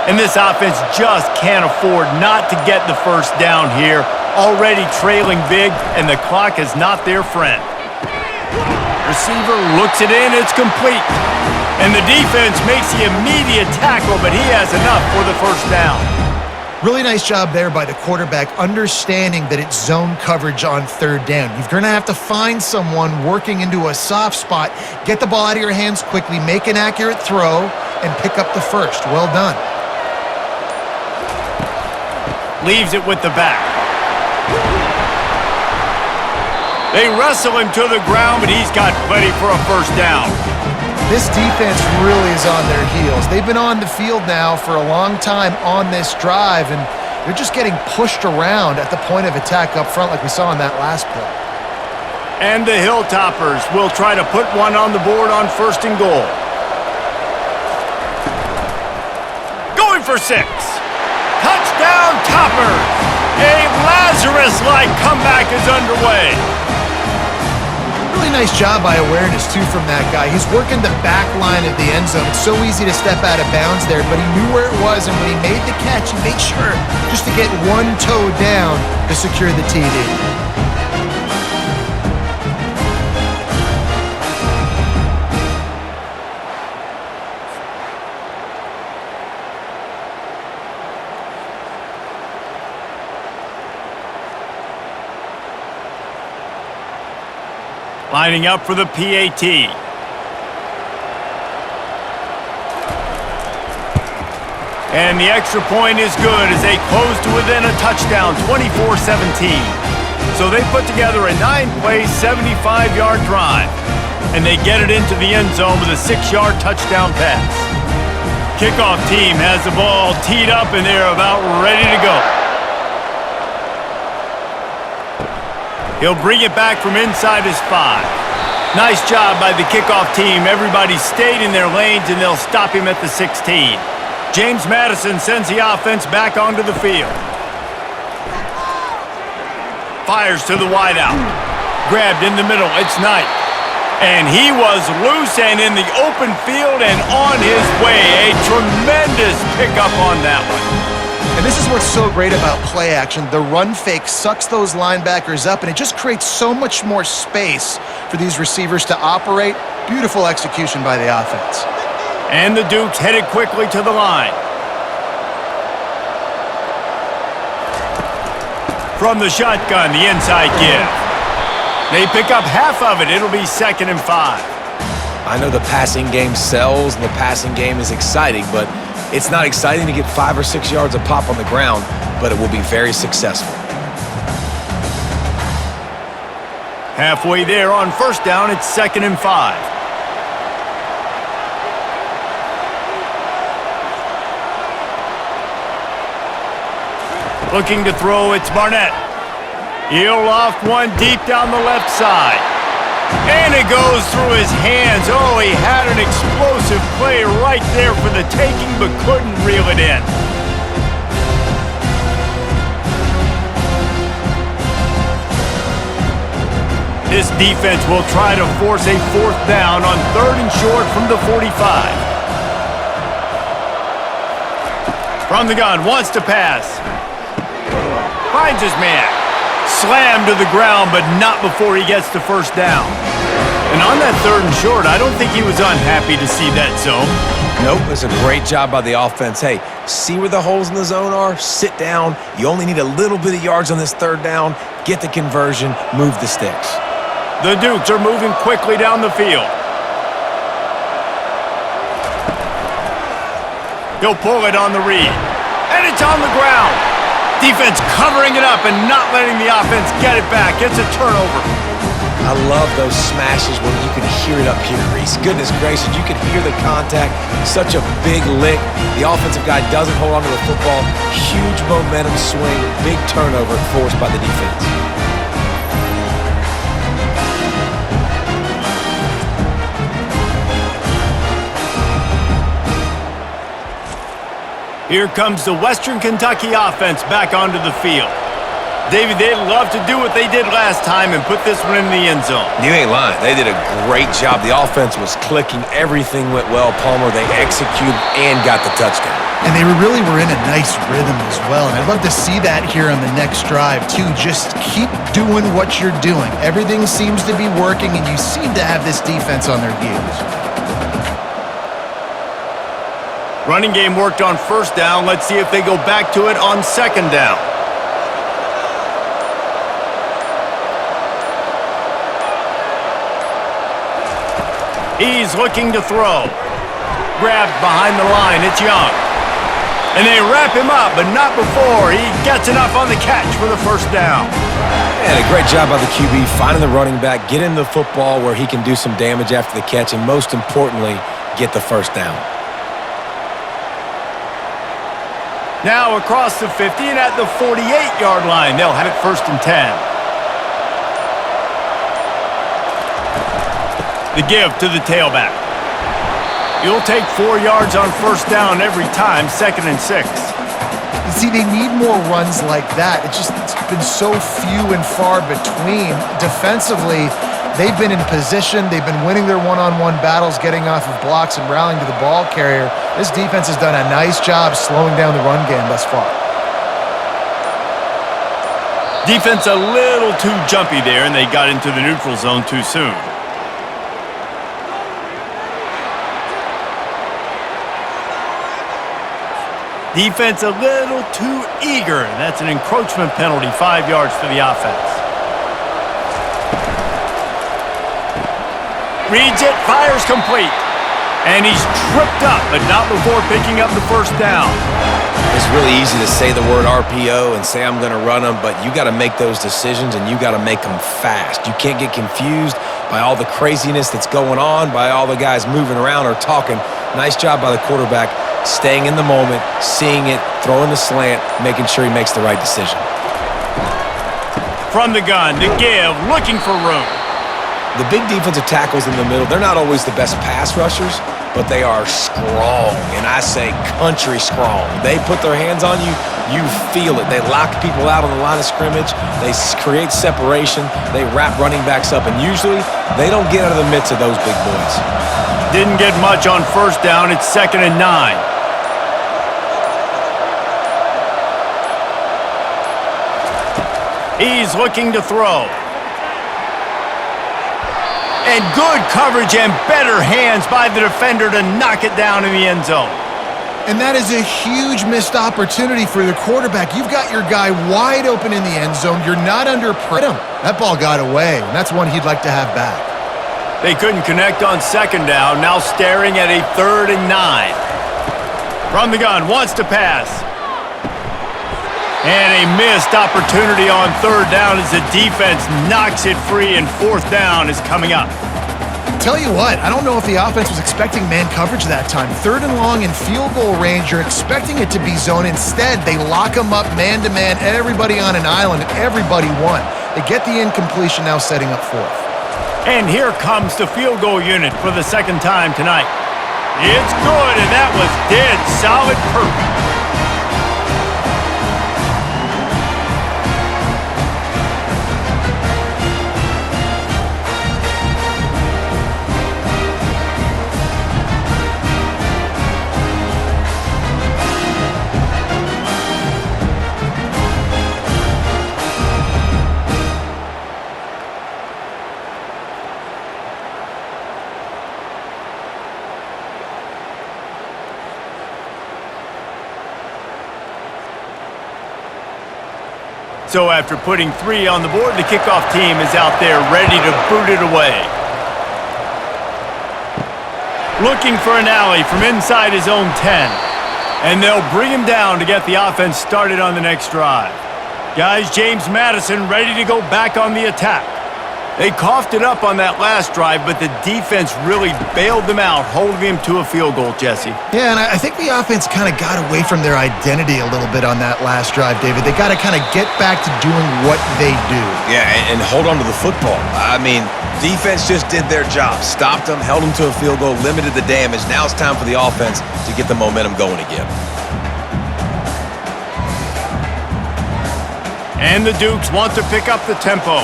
And this offense just can't afford not to get the first down here. Already trailing big, and the clock is not their friend. Receiver looks it in, it's complete. And the defense makes the immediate tackle, but he has enough for the first down. Really nice job there by the quarterback, understanding that it's zone coverage on third down. You're going to have to find someone working into a soft spot, get the ball out of your hands quickly, make an accurate throw, and pick up the first. Well done. Leaves it with the back. They wrestle him to the ground, but he's got plenty for a first down. This defense really is on their heels. They've been on the field now for a long time on this drive, and they're just getting pushed around at the point of attack up front like we saw in that last play. And the Hilltoppers will try to put one on the board on 1st and goal. Going for 6. Touchdown Toppers! A Lazarus-like comeback is underway. Really nice job by awareness, too, from that guy. He's working the back line of the end zone. It's so easy to step out of bounds there, but he knew where it was, and when he made the catch, he made sure just to get one toe down to secure the TD. Lining up for the PAT. And the extra point is good as they close to within a touchdown, 24-17. So they put together a 9-play, 75-yard drive. And they get it into the end zone with a 6-yard touchdown pass. Kickoff team has the ball teed up and they're about ready to go. He'll bring it back from inside his 5. Nice job by the kickoff team. Everybody stayed in their lanes, and they'll stop him at the 16. James Madison sends the offense back onto the field. Fires to the wideout. Grabbed in the middle. It's Knight. And he was loose and in the open field and on his way. A tremendous pickup on that one. And this is what's so great about play action. The run fake sucks those linebackers up, and it just creates so much more space for these receivers to operate. Beautiful execution by the offense. And the Dukes headed quickly to the line. From the shotgun, the inside give. They pick up half of it. It'll be 2nd and 5. I know the passing game sells and the passing game is exciting, but it's not exciting to get 5 or 6 yards a pop on the ground, but it will be very successful. Halfway there on 1st down, it's 2nd and 5. Looking to throw, it's Barnett. He'll loft one deep down the left side. And it goes through his hands. Oh, he had an explosive play right there for the taking, but couldn't reel it in. This defense will try to force a 4th down on 3rd and short from the 45. From the gun, wants to pass. Finds his man. Slammed to the ground, but not before he gets to 1st down. And on that 3rd and short, I don't think he was unhappy to see that zone. Nope, it's a great job by the offense. Hey, see where the holes in the zone are? Sit down. You only need a little bit of yards on this 3rd down. Get the conversion. Move the sticks. The Dukes are moving quickly down the field. He'll pull it on the read. And it's on the ground. Defense covering it up and not letting the offense get it back. It's a turnover. I love those smashes where you can hear it up here, Reese. Goodness gracious, you can hear the contact. Such a big lick. The offensive guy doesn't hold on to the football. Huge momentum swing. Big turnover forced by the defense. Here comes the Western Kentucky offense back onto the field. David, they'd love to do what they did last time and put this one in the end zone. You ain't lying. They did a great job. The offense was clicking. Everything went well, Palmer. They executed and got the touchdown. And they really were in a nice rhythm as well. And I'd love to see that here on the next drive, too. Just keep doing what you're doing. Everything seems to be working, and you seem to have this defense on their heels. Running game worked on first down. Let's see if they go back to it on second down. He's looking to throw. Grabbed behind the line. It's Young. And they wrap him up, but not before he gets enough on the catch for the first down. And a great job by the QB finding the running back, getting the football where he can do some damage after the catch, and most importantly, get the first down. Now across the 50 and at the 48-yard line, they'll have it 1st and 10. The give to the tailback. You'll take 4 yards on first down every time, 2nd and 6. See, they need more runs like that. It's been so few and far between. Defensively, they've been in position. They've been winning their one-on-one battles, getting off of blocks and rallying to the ball carrier. This defense has done a nice job slowing down the run game thus far. Defense a little too jumpy there, and they got into the neutral zone too soon. Defense a little too eager. That's an encroachment penalty, 5 yards for the offense. Reads it, fires complete. And he's tripped up, but not before picking up the first down. It's really easy to say the word RPO and say I'm going to run them, but you got to make those decisions and you got to make them fast. You can't get confused by all the craziness that's going on, by all the guys moving around or talking. Nice job by the quarterback, staying in the moment, seeing it, throwing the slant, making sure he makes the right decision. From the gun, the give, looking for room. The big defensive tackles in the middle, they're not always the best pass rushers, but they are strong, and I say country strong. They put their hands on you, you feel it. They lock people out on the line of scrimmage. They create separation. They wrap running backs up, and usually they don't get out of the midst of those big boys. Didn't get much on first down. It's 2nd and 9. He's looking to throw. And good coverage and better hands by the defender to knock it down in the end zone. And that is a huge missed opportunity for the quarterback. You've got your guy wide open in the end zone. You're not under pressure. That ball got away, and that's one he'd like to have back. They couldn't connect on second down. Now staring at a 3rd and 9. From the gun, wants to pass. And a missed opportunity on 3rd down as the defense knocks it free, and 4th down is coming up. Tell you what, I don't know if the offense was expecting man coverage that time. 3rd and long in field goal range, you're expecting it to be zone. Instead, they lock them up man-to-man, everybody on an island, and everybody won. They get the incompletion, now setting up 4th. And here comes the field goal unit for the 2nd time tonight. It's good, and that was dead solid perfect. So after putting 3 on the board, the kickoff team is out there ready to boot it away. Looking for an alley from inside his own 10. And they'll bring him down to get the offense started on the next drive. Guys, James Madison ready to go back on the attack. They coughed it up on that last drive, but the defense really bailed them out, holding them to a field goal, Jesse. Yeah, and I think the offense kind of got away from their identity a little bit on that last drive, David. They got to kind of get back to doing what they do. Yeah, and hold on to the football. I mean, defense just did their job. Stopped them, held them to a field goal, limited the damage. Now it's time for the offense to get the momentum going again. And the Dukes want to pick up the tempo.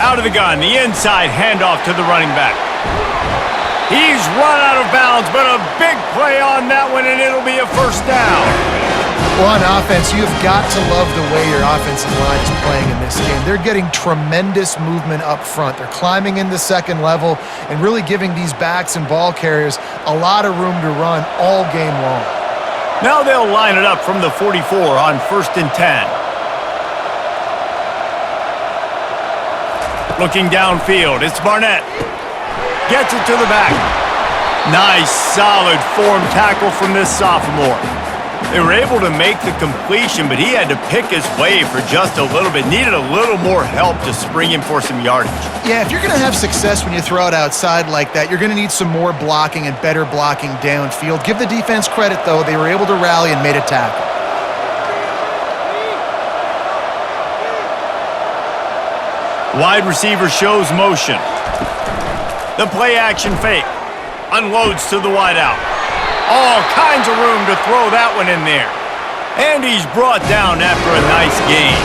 Out of the gun, the inside handoff to the running back. He's run out of bounds, but a big play on that one, and it'll be a first down. Well, on offense, you've got to love the way your offensive line is playing in this game. They're getting tremendous movement up front. They're climbing in the second level and really giving these backs and ball carriers a lot of room to run all game long. Now they'll line it up from the 44 on 1st and 10. Looking downfield, it's Barnett. Gets it to the back. Nice, solid form tackle from this sophomore. They were able to make the completion, but he had to pick his way for just a little bit. Needed a little more help to spring him for some yardage. Yeah, if you're going to have success when you throw it outside like that, you're going to need some more blocking and better blocking downfield. Give the defense credit, though. They were able to rally and made a tackle. Wide receiver shows motion. The play action fake. Unloads to the wideout. All kinds of room to throw that one in there. And he's brought down after a nice gain.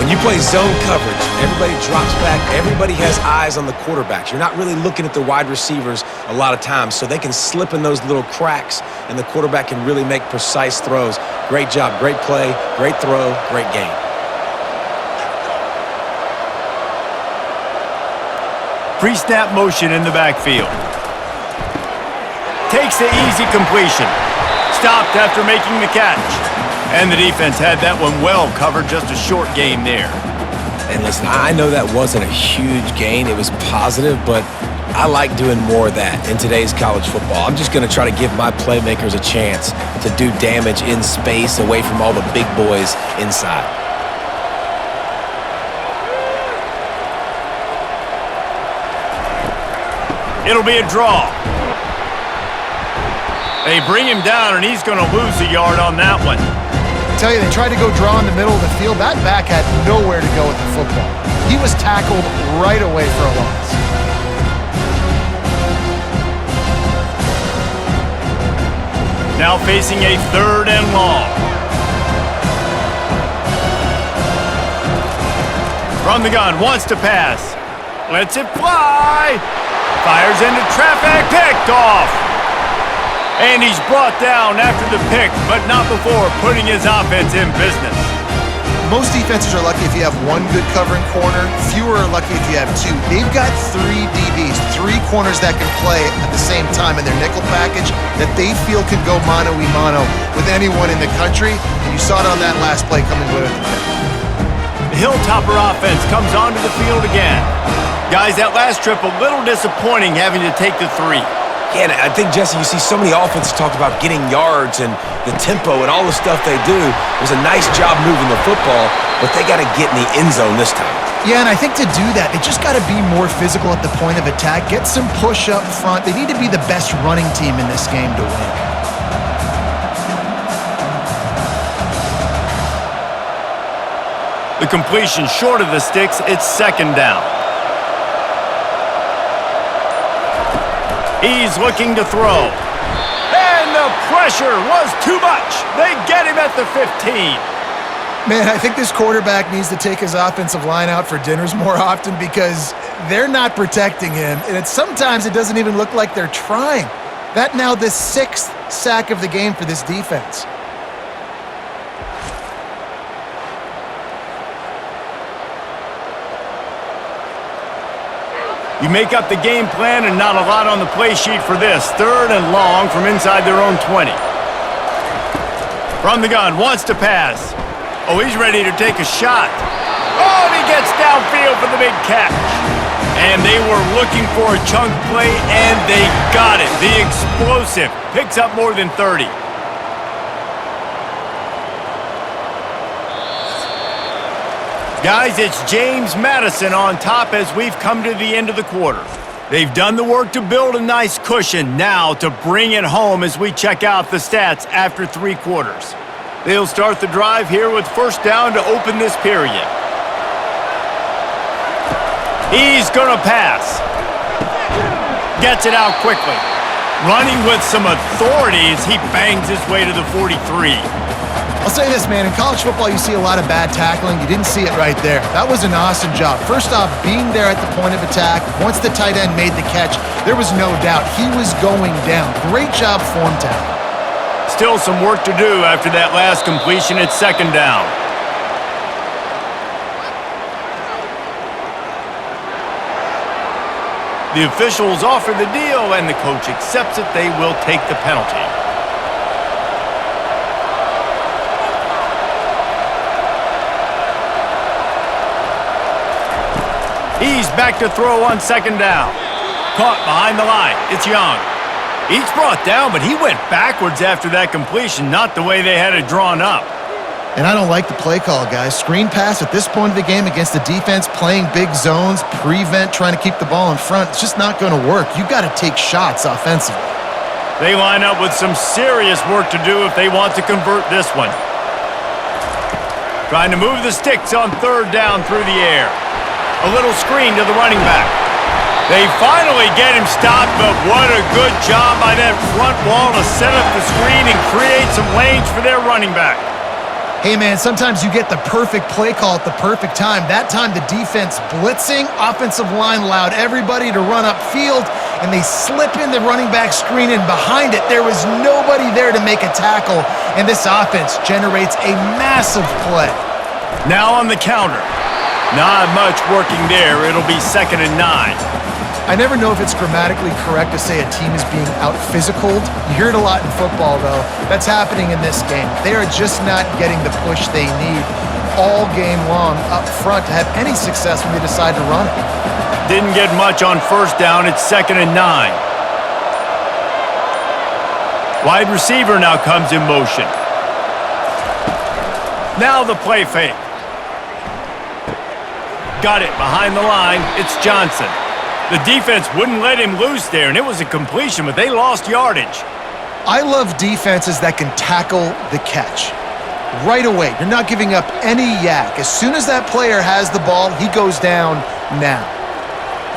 When you play zone coverage, everybody drops back. Everybody has eyes on the quarterbacks. You're not really looking at the wide receivers a lot of times, so they can slip in those little cracks, and the quarterback can really make precise throws. Great job, great play, great throw, great game. Pre-snap motion in the backfield. Takes the easy completion. Stopped after making the catch. And the defense had that one well covered, just a short game there. And listen, I know that wasn't a huge gain. It was positive, but I like doing more of that in today's college football. I'm just going to try to give my playmakers a chance to do damage in space away from all the big boys inside. It'll be a draw. They bring him down, and he's going to lose a yard on that one. I tell you, they tried to go draw in the middle of the field. That back had nowhere to go with the football. He was tackled right away for a loss. Now facing a 3rd and long. From the gun, wants to pass. Lets it fly. Fires into traffic, picked off. And he's brought down after the pick, but not before putting his offense in business. Most defenses are lucky if you have one good covering corner. Fewer are lucky if you have two. They've got 3 DBs, 3 corners that can play at the same time in their nickel package that they feel can go mano-a-mano with anyone in the country. And you saw it on that last play coming with it. The Hilltopper offense comes onto the field again. Guys, that last trip a little disappointing having to take the 3. Yeah, and I think, Jesse, you see so many offenses talk about getting yards and the tempo and all the stuff they do. It was a nice job moving the football, but they got to get in the end zone this time. Yeah, and I think to do that, they just got to be more physical at the point of attack, get some push up front. They need to be the best running team in this game to win. The completion short of the sticks, it's 2nd down. He's looking to throw. And the pressure was too much. They get him at the 15. Man, I think this quarterback needs to take his offensive line out for dinners more often because they're not protecting him. And sometimes it doesn't even look like they're trying. That now the 6th sack of the game for this defense. You make up the game plan and not a lot on the play sheet for this. 3rd and long from inside their own 20. From the gun, wants to pass. Oh, he's ready to take a shot. Oh, and he gets downfield for the big catch. And they were looking for a chunk play, and they got it. The explosive picks up more than 30. Guys, it's James Madison on top as we've come to the end of the quarter. They've done the work to build a nice cushion, now to bring it home as we check out the stats after 3 quarters. They'll start the drive here with 1st down to open this period. He's gonna pass. Gets it out quickly. Running with some authority as he bangs his way to the 43. I'll say this, man. In college football, you see a lot of bad tackling. You didn't see it right there. That was an awesome job. First off, being there at the point of attack. Once the tight end made the catch, there was no doubt he was going down. Great job form tackle. Still some work to do after that last completion at second down. The officials offer the deal, and the coach accepts it. They will take the penalty. He's back to throw on second down. Caught behind the line. It's Young. He's brought down, but he went backwards after that completion, not the way they had it drawn up. And I don't like the play call, guys. Screen pass at this point of the game against the defense, playing big zones, prevent, trying to keep the ball in front. It's just not going to work. You got to take shots offensively. They line up with some serious work to do if they want to convert this one. Trying to move the sticks on third down through the air. A little screen to the running back. They finally get him stopped, but what a good job by that front wall to set up the screen and create some lanes for their running back. Hey, man, sometimes you get the perfect play call at the perfect time. That time the defense blitzing, offensive line allowed everybody to run upfield, and they slip in the running back screen, and behind it there was nobody there to make a tackle, and this offense generates a massive play. Now on the counter. Not much working there. It'll be 2nd and 9. I never know if it's grammatically correct to say a team is being out-physicaled. You hear it a lot in football, though. That's happening in this game. They are just not getting the push they need all game long up front to have any success when they decide to run it. Didn't get much on first down. It's 2nd and 9. Wide receiver now comes in motion. Now the play fake. Got it behind the line. It's Johnson. The defense wouldn't let him loose there, and it was a completion, but they lost yardage. I love defenses that can tackle the catch. Right away, you're not giving up any yak. As soon as that player has the ball, he goes down now.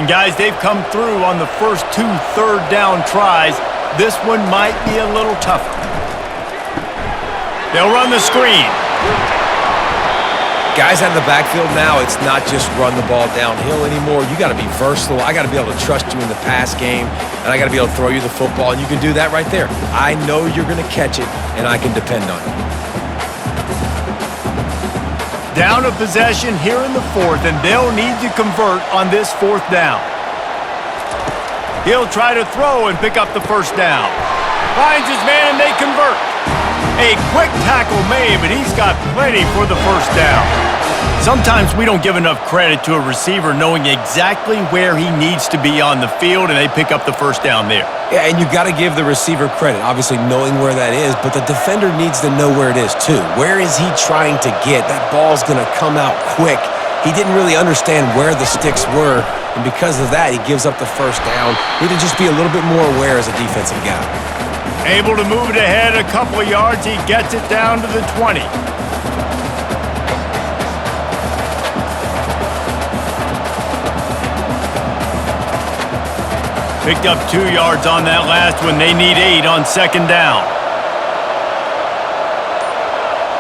And guys, they've come through on the first 2 third-down tries. This one might be a little tougher. They'll run the screen. Guys out of the backfield now, it's not just run the ball downhill anymore. You got to be versatile. I got to be able to trust you in the pass game, and I got to be able to throw you the football, and you can do that right there. I know you're going to catch it, and I can depend on you. Down a possession here in the 4th, and they'll need to convert on this 4th down. He'll try to throw and pick up the first down. Finds his man, and they convert. A quick tackle made, but he's got plenty for the first down. Sometimes we don't give enough credit to a receiver knowing exactly where he needs to be on the field, and they pick up the first down there. Yeah, and you got to give the receiver credit, obviously knowing where that is, but the defender needs to know where it is too. Where is he trying to get? That ball's going to come out quick. He didn't really understand where the sticks were, and because of that, he gives up the first down. Need to just be a little bit more aware as a defensive guy. Able to move it ahead a couple of yards. He gets it down to the 20. Picked up 2 yards on that last one. They need 8 on second down.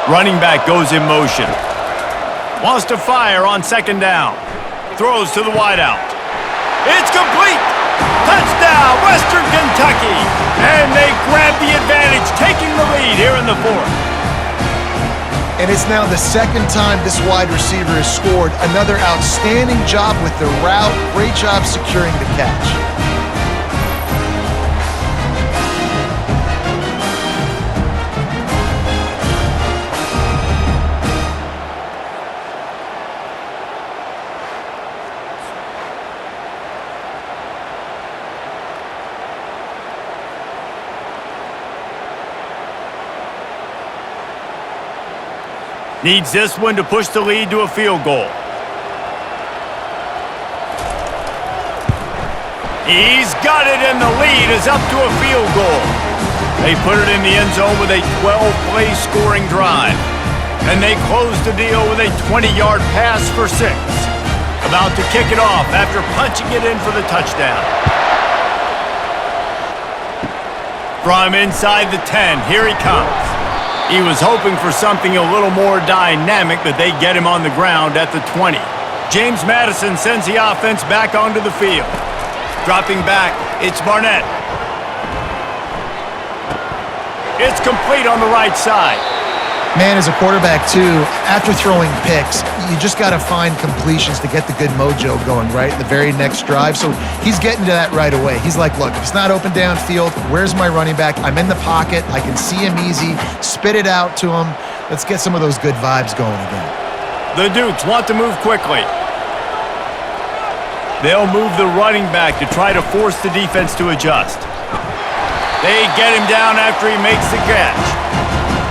Running back goes in motion. Wants to fire on second down. Throws to the wideout. It's complete! Touchdown, Western Kentucky! And they grab the advantage, taking the lead here in the 4th. And it's now the 2nd time this wide receiver has scored. Another outstanding job with the route. Great job securing the catch. Needs this one to push the lead to a field goal. He's got it, and the lead is up to a field goal. They put it in the end zone with a 12-play scoring drive. And they close the deal with a 20-yard pass for 6. About to kick it off after punching it in for the touchdown. From inside the 10, here he comes. He was hoping for something a little more dynamic, but they get him on the ground at the 20. James Madison sends the offense back onto the field. Dropping back, it's Barnett. It's complete on the right side. Man, as a quarterback, too, after throwing picks, you just got to find completions to get the good mojo going, right? The very next drive. So he's getting to that right away. He's like, look, if it's not open downfield, where's my running back? I'm in the pocket. I can see him easy. Spit it out to him. Let's get some of those good vibes going again. The Dukes want to move quickly. They'll move the running back to try to force the defense to adjust. They get him down after he makes the catch.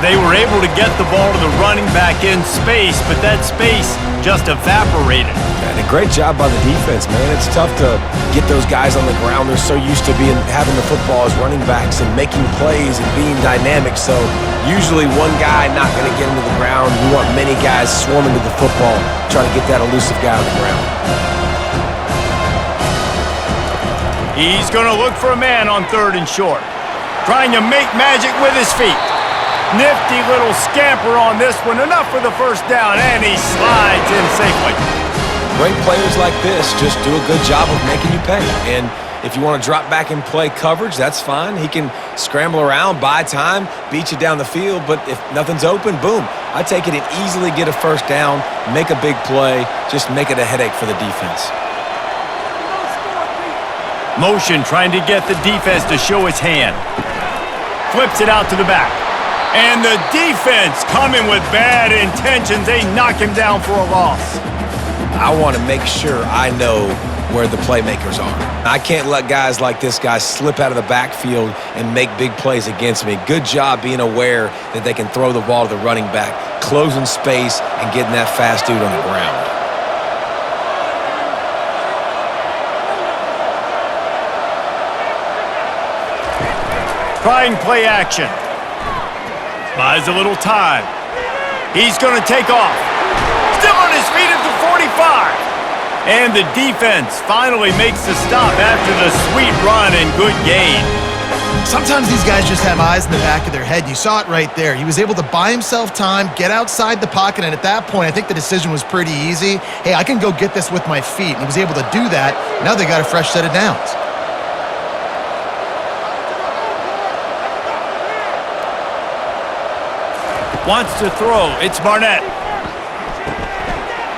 They were able to get the ball to the running back in space, but that space just evaporated. And a great job by the defense, man. It's tough to get those guys on the ground. They're so used to having the football as running backs and making plays and being dynamic. So usually one guy not going to get into the ground. You want many guys swarming to the football, trying to get that elusive guy on the ground. He's going to look for a man on 3rd and short. Trying to make magic with his feet. Nifty little scamper on this one. Enough for the first down, and he slides in safely. Great players like this just do a good job of making you pay. And if you want to drop back and play coverage, that's fine. He can scramble around, buy time, beat you down the field. But if nothing's open, boom. I take it and easily get a first down, make a big play, just make it a headache for the defense. Motion trying to get the defense to show his hand. Flips it out to the back. And the defense coming with bad intentions. They knock him down for a loss. I want to make sure I know where the playmakers are. I can't let guys like this guy slip out of the backfield and make big plays against me. Good job being aware that they can throw the ball to the running back, closing space, and getting that fast dude on the ground. Trying play action. Buys a little time. He's going to take off. Still on his feet at the 45. And the defense finally makes the stop after the sweet run and good gain. Sometimes these guys just have eyes in the back of their head. You saw it right there. He was able to buy himself time, get outside the pocket, and at that point, I think the decision was pretty easy. Hey, I can go get this with my feet. And he was able to do that. Now they got a fresh set of downs. Wants to throw. It's Barnett.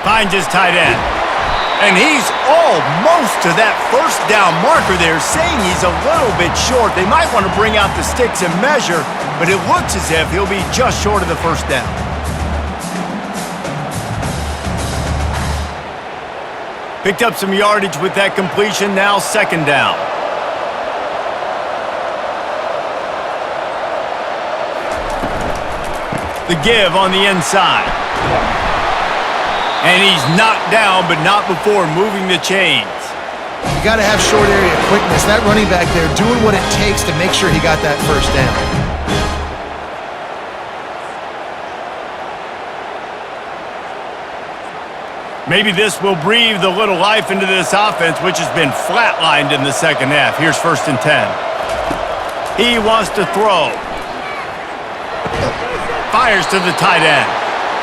Finds his tight end. And he's almost to that first down marker there, saying he's a little bit short. They might want to bring out the sticks and measure, but it looks as if he'll be just short of the first down. Picked up some yardage with that completion. Now 2nd down. The give on the inside. And he's knocked down, but not before moving the chains. You got to have short area quickness. That running back there doing what it takes to make sure he got that first down. Maybe this will breathe a little life into this offense, which has been flatlined in the second half. Here's 1st and 10. He wants to throw. Fires to the tight end.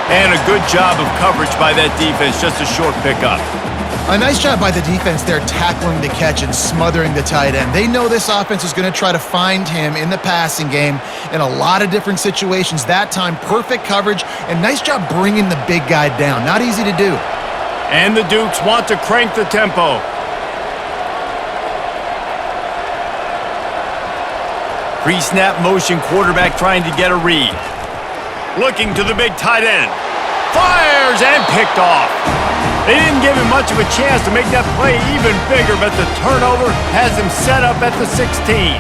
And a good job of coverage by that defense. Just a short pickup. A nice job by the defense there tackling the catch and smothering the tight end. They know this offense is going to try to find him in the passing game in a lot of different situations. That time, perfect coverage and nice job bringing the big guy down. Not easy to do. And the Dukes want to crank the tempo. Pre-snap motion, quarterback trying to get a read. Looking to the big tight end. Fires and picked off. They didn't give him much of a chance to make that play even bigger, but the turnover has him set up at the 16.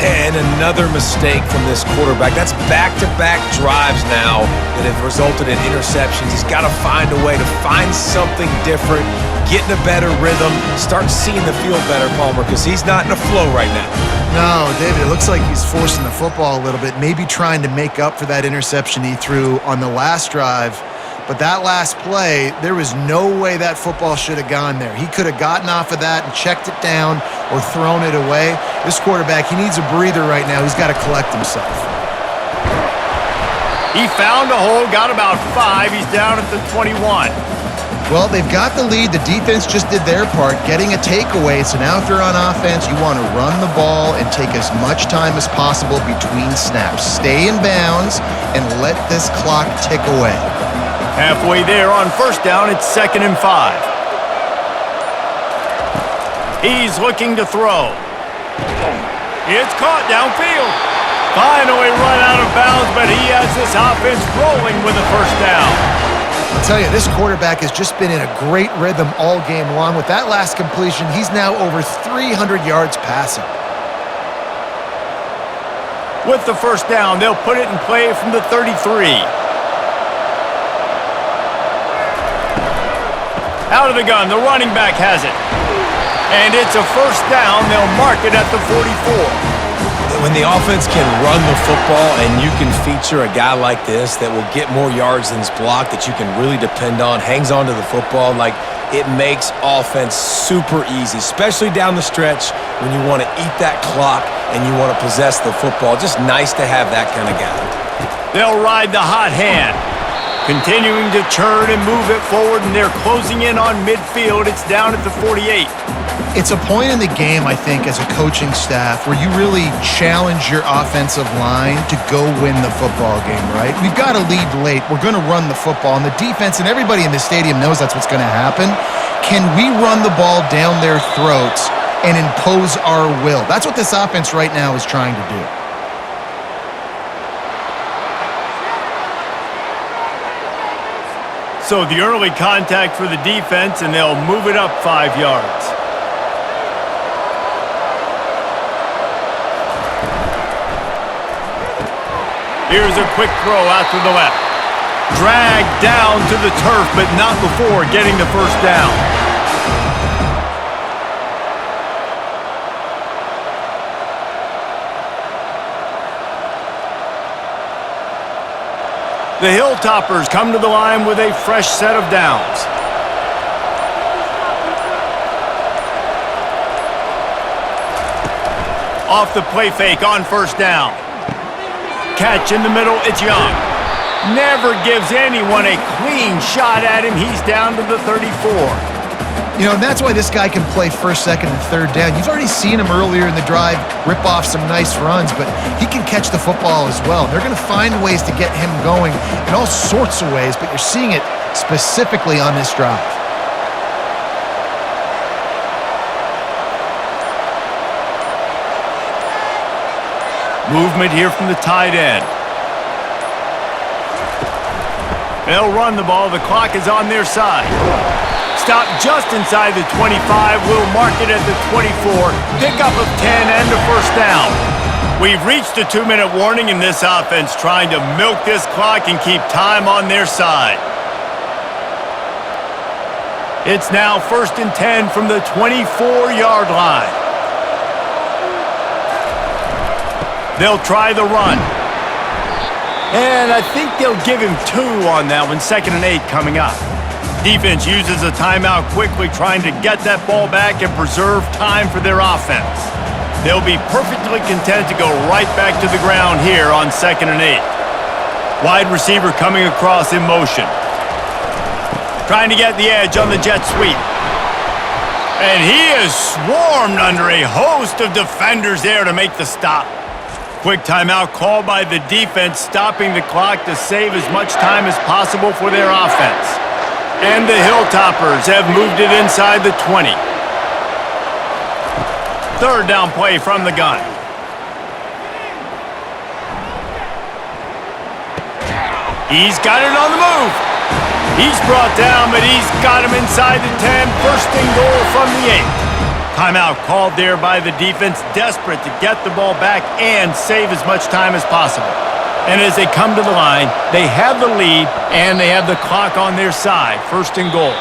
And another mistake from this quarterback. That's back-to-back drives now that have resulted in interceptions. He's got to find a way to find something different, get in a better rhythm, start seeing the field better, Palmer, because he's not in a flow right now. No, David, it looks like he's forcing the football a little bit, maybe trying to make up for that interception he threw on the last drive. But that last play, there was no way that football should have gone there. He could have gotten off of that and checked it down or thrown it away. This quarterback, he needs a breather right now. He's got to collect himself. He found a hole, got about 5. He's down at the 21. Well, they've got the lead. The defense just did their part, getting a takeaway. So now if you're on offense, you want to run the ball and take as much time as possible between snaps. Stay in bounds and let this clock tick away. Halfway there on first down, it's 2nd and 5. He's looking to throw. It's caught downfield. Finally run out of bounds, but he has this offense rolling with a first down. I'll tell you, this quarterback has just been in a great rhythm all game long. With that last completion, he's now over 300 yards passing. With the first down, they'll put it in play from the 33. Out of the gun, the running back has it. And it's a first down. They'll mark it at the 44. When the offense can run the football and you can feature a guy like this that will get more yards than his block, that you can really depend on, hangs on to the football, like it makes offense super easy, especially down the stretch when you want to eat that clock and you want to possess the football. Just nice to have that kind of guy. They'll ride the hot hand, continuing to churn and move it forward, and they're closing in on midfield. It's down at the 48. It's a point in the game, I think, as a coaching staff where you really challenge your offensive line to go win the football game, right? We've got to lead late. We're going to run the football, and the defense and everybody in the stadium knows that's what's going to happen. Can we run the ball down their throats and impose our will? That's what this offense right now is trying to do. So the early contact for the defense, and they'll move it up 5 yards. Here's a quick throw out to the left. Dragged down to the turf, but not before getting the first down. The Hilltoppers come to the line with a fresh set of downs. Off the play fake on first down. Catch in the middle, it's Young. Never gives anyone a clean shot at him. He's down to the 34. You know, and that's why this guy can play first, second, and third down. You've already seen him earlier in the drive rip off some nice runs, but he can catch the football as well. They're going to find ways to get him going in all sorts of ways, but you're seeing it specifically on this drive. Movement here from the tight end. They'll run the ball. The clock is on their side. Stop just inside the 25. We'll mark it at the 24. Pickup of 10 and a first down. We've reached the 2-minute warning in this offense, trying to milk this clock and keep time on their side. It's now 1st and 10 from the 24-yard line. They'll try the run. And I think they'll give him 2 on that one. 2nd and 8 coming up. Defense uses a timeout quickly, trying to get that ball back and preserve time for their offense. They'll be perfectly content to go right back to the ground here on 2nd and 8. Wide receiver coming across in motion. Trying to get the edge on the jet sweep. And he is swarmed under a host of defenders there to make the stop. Quick timeout called by the defense, stopping the clock to save as much time as possible for their offense. And the Hilltoppers have moved it inside the 20. 3rd down play from the gun. He's got it on the move. He's brought down, but he's got him inside the 10. 1st and goal from the 8. Timeout called there by the defense, desperate to get the ball back and save as much time as possible. And as they come to the line, they have the lead and they have the clock on their side. 1st and goal.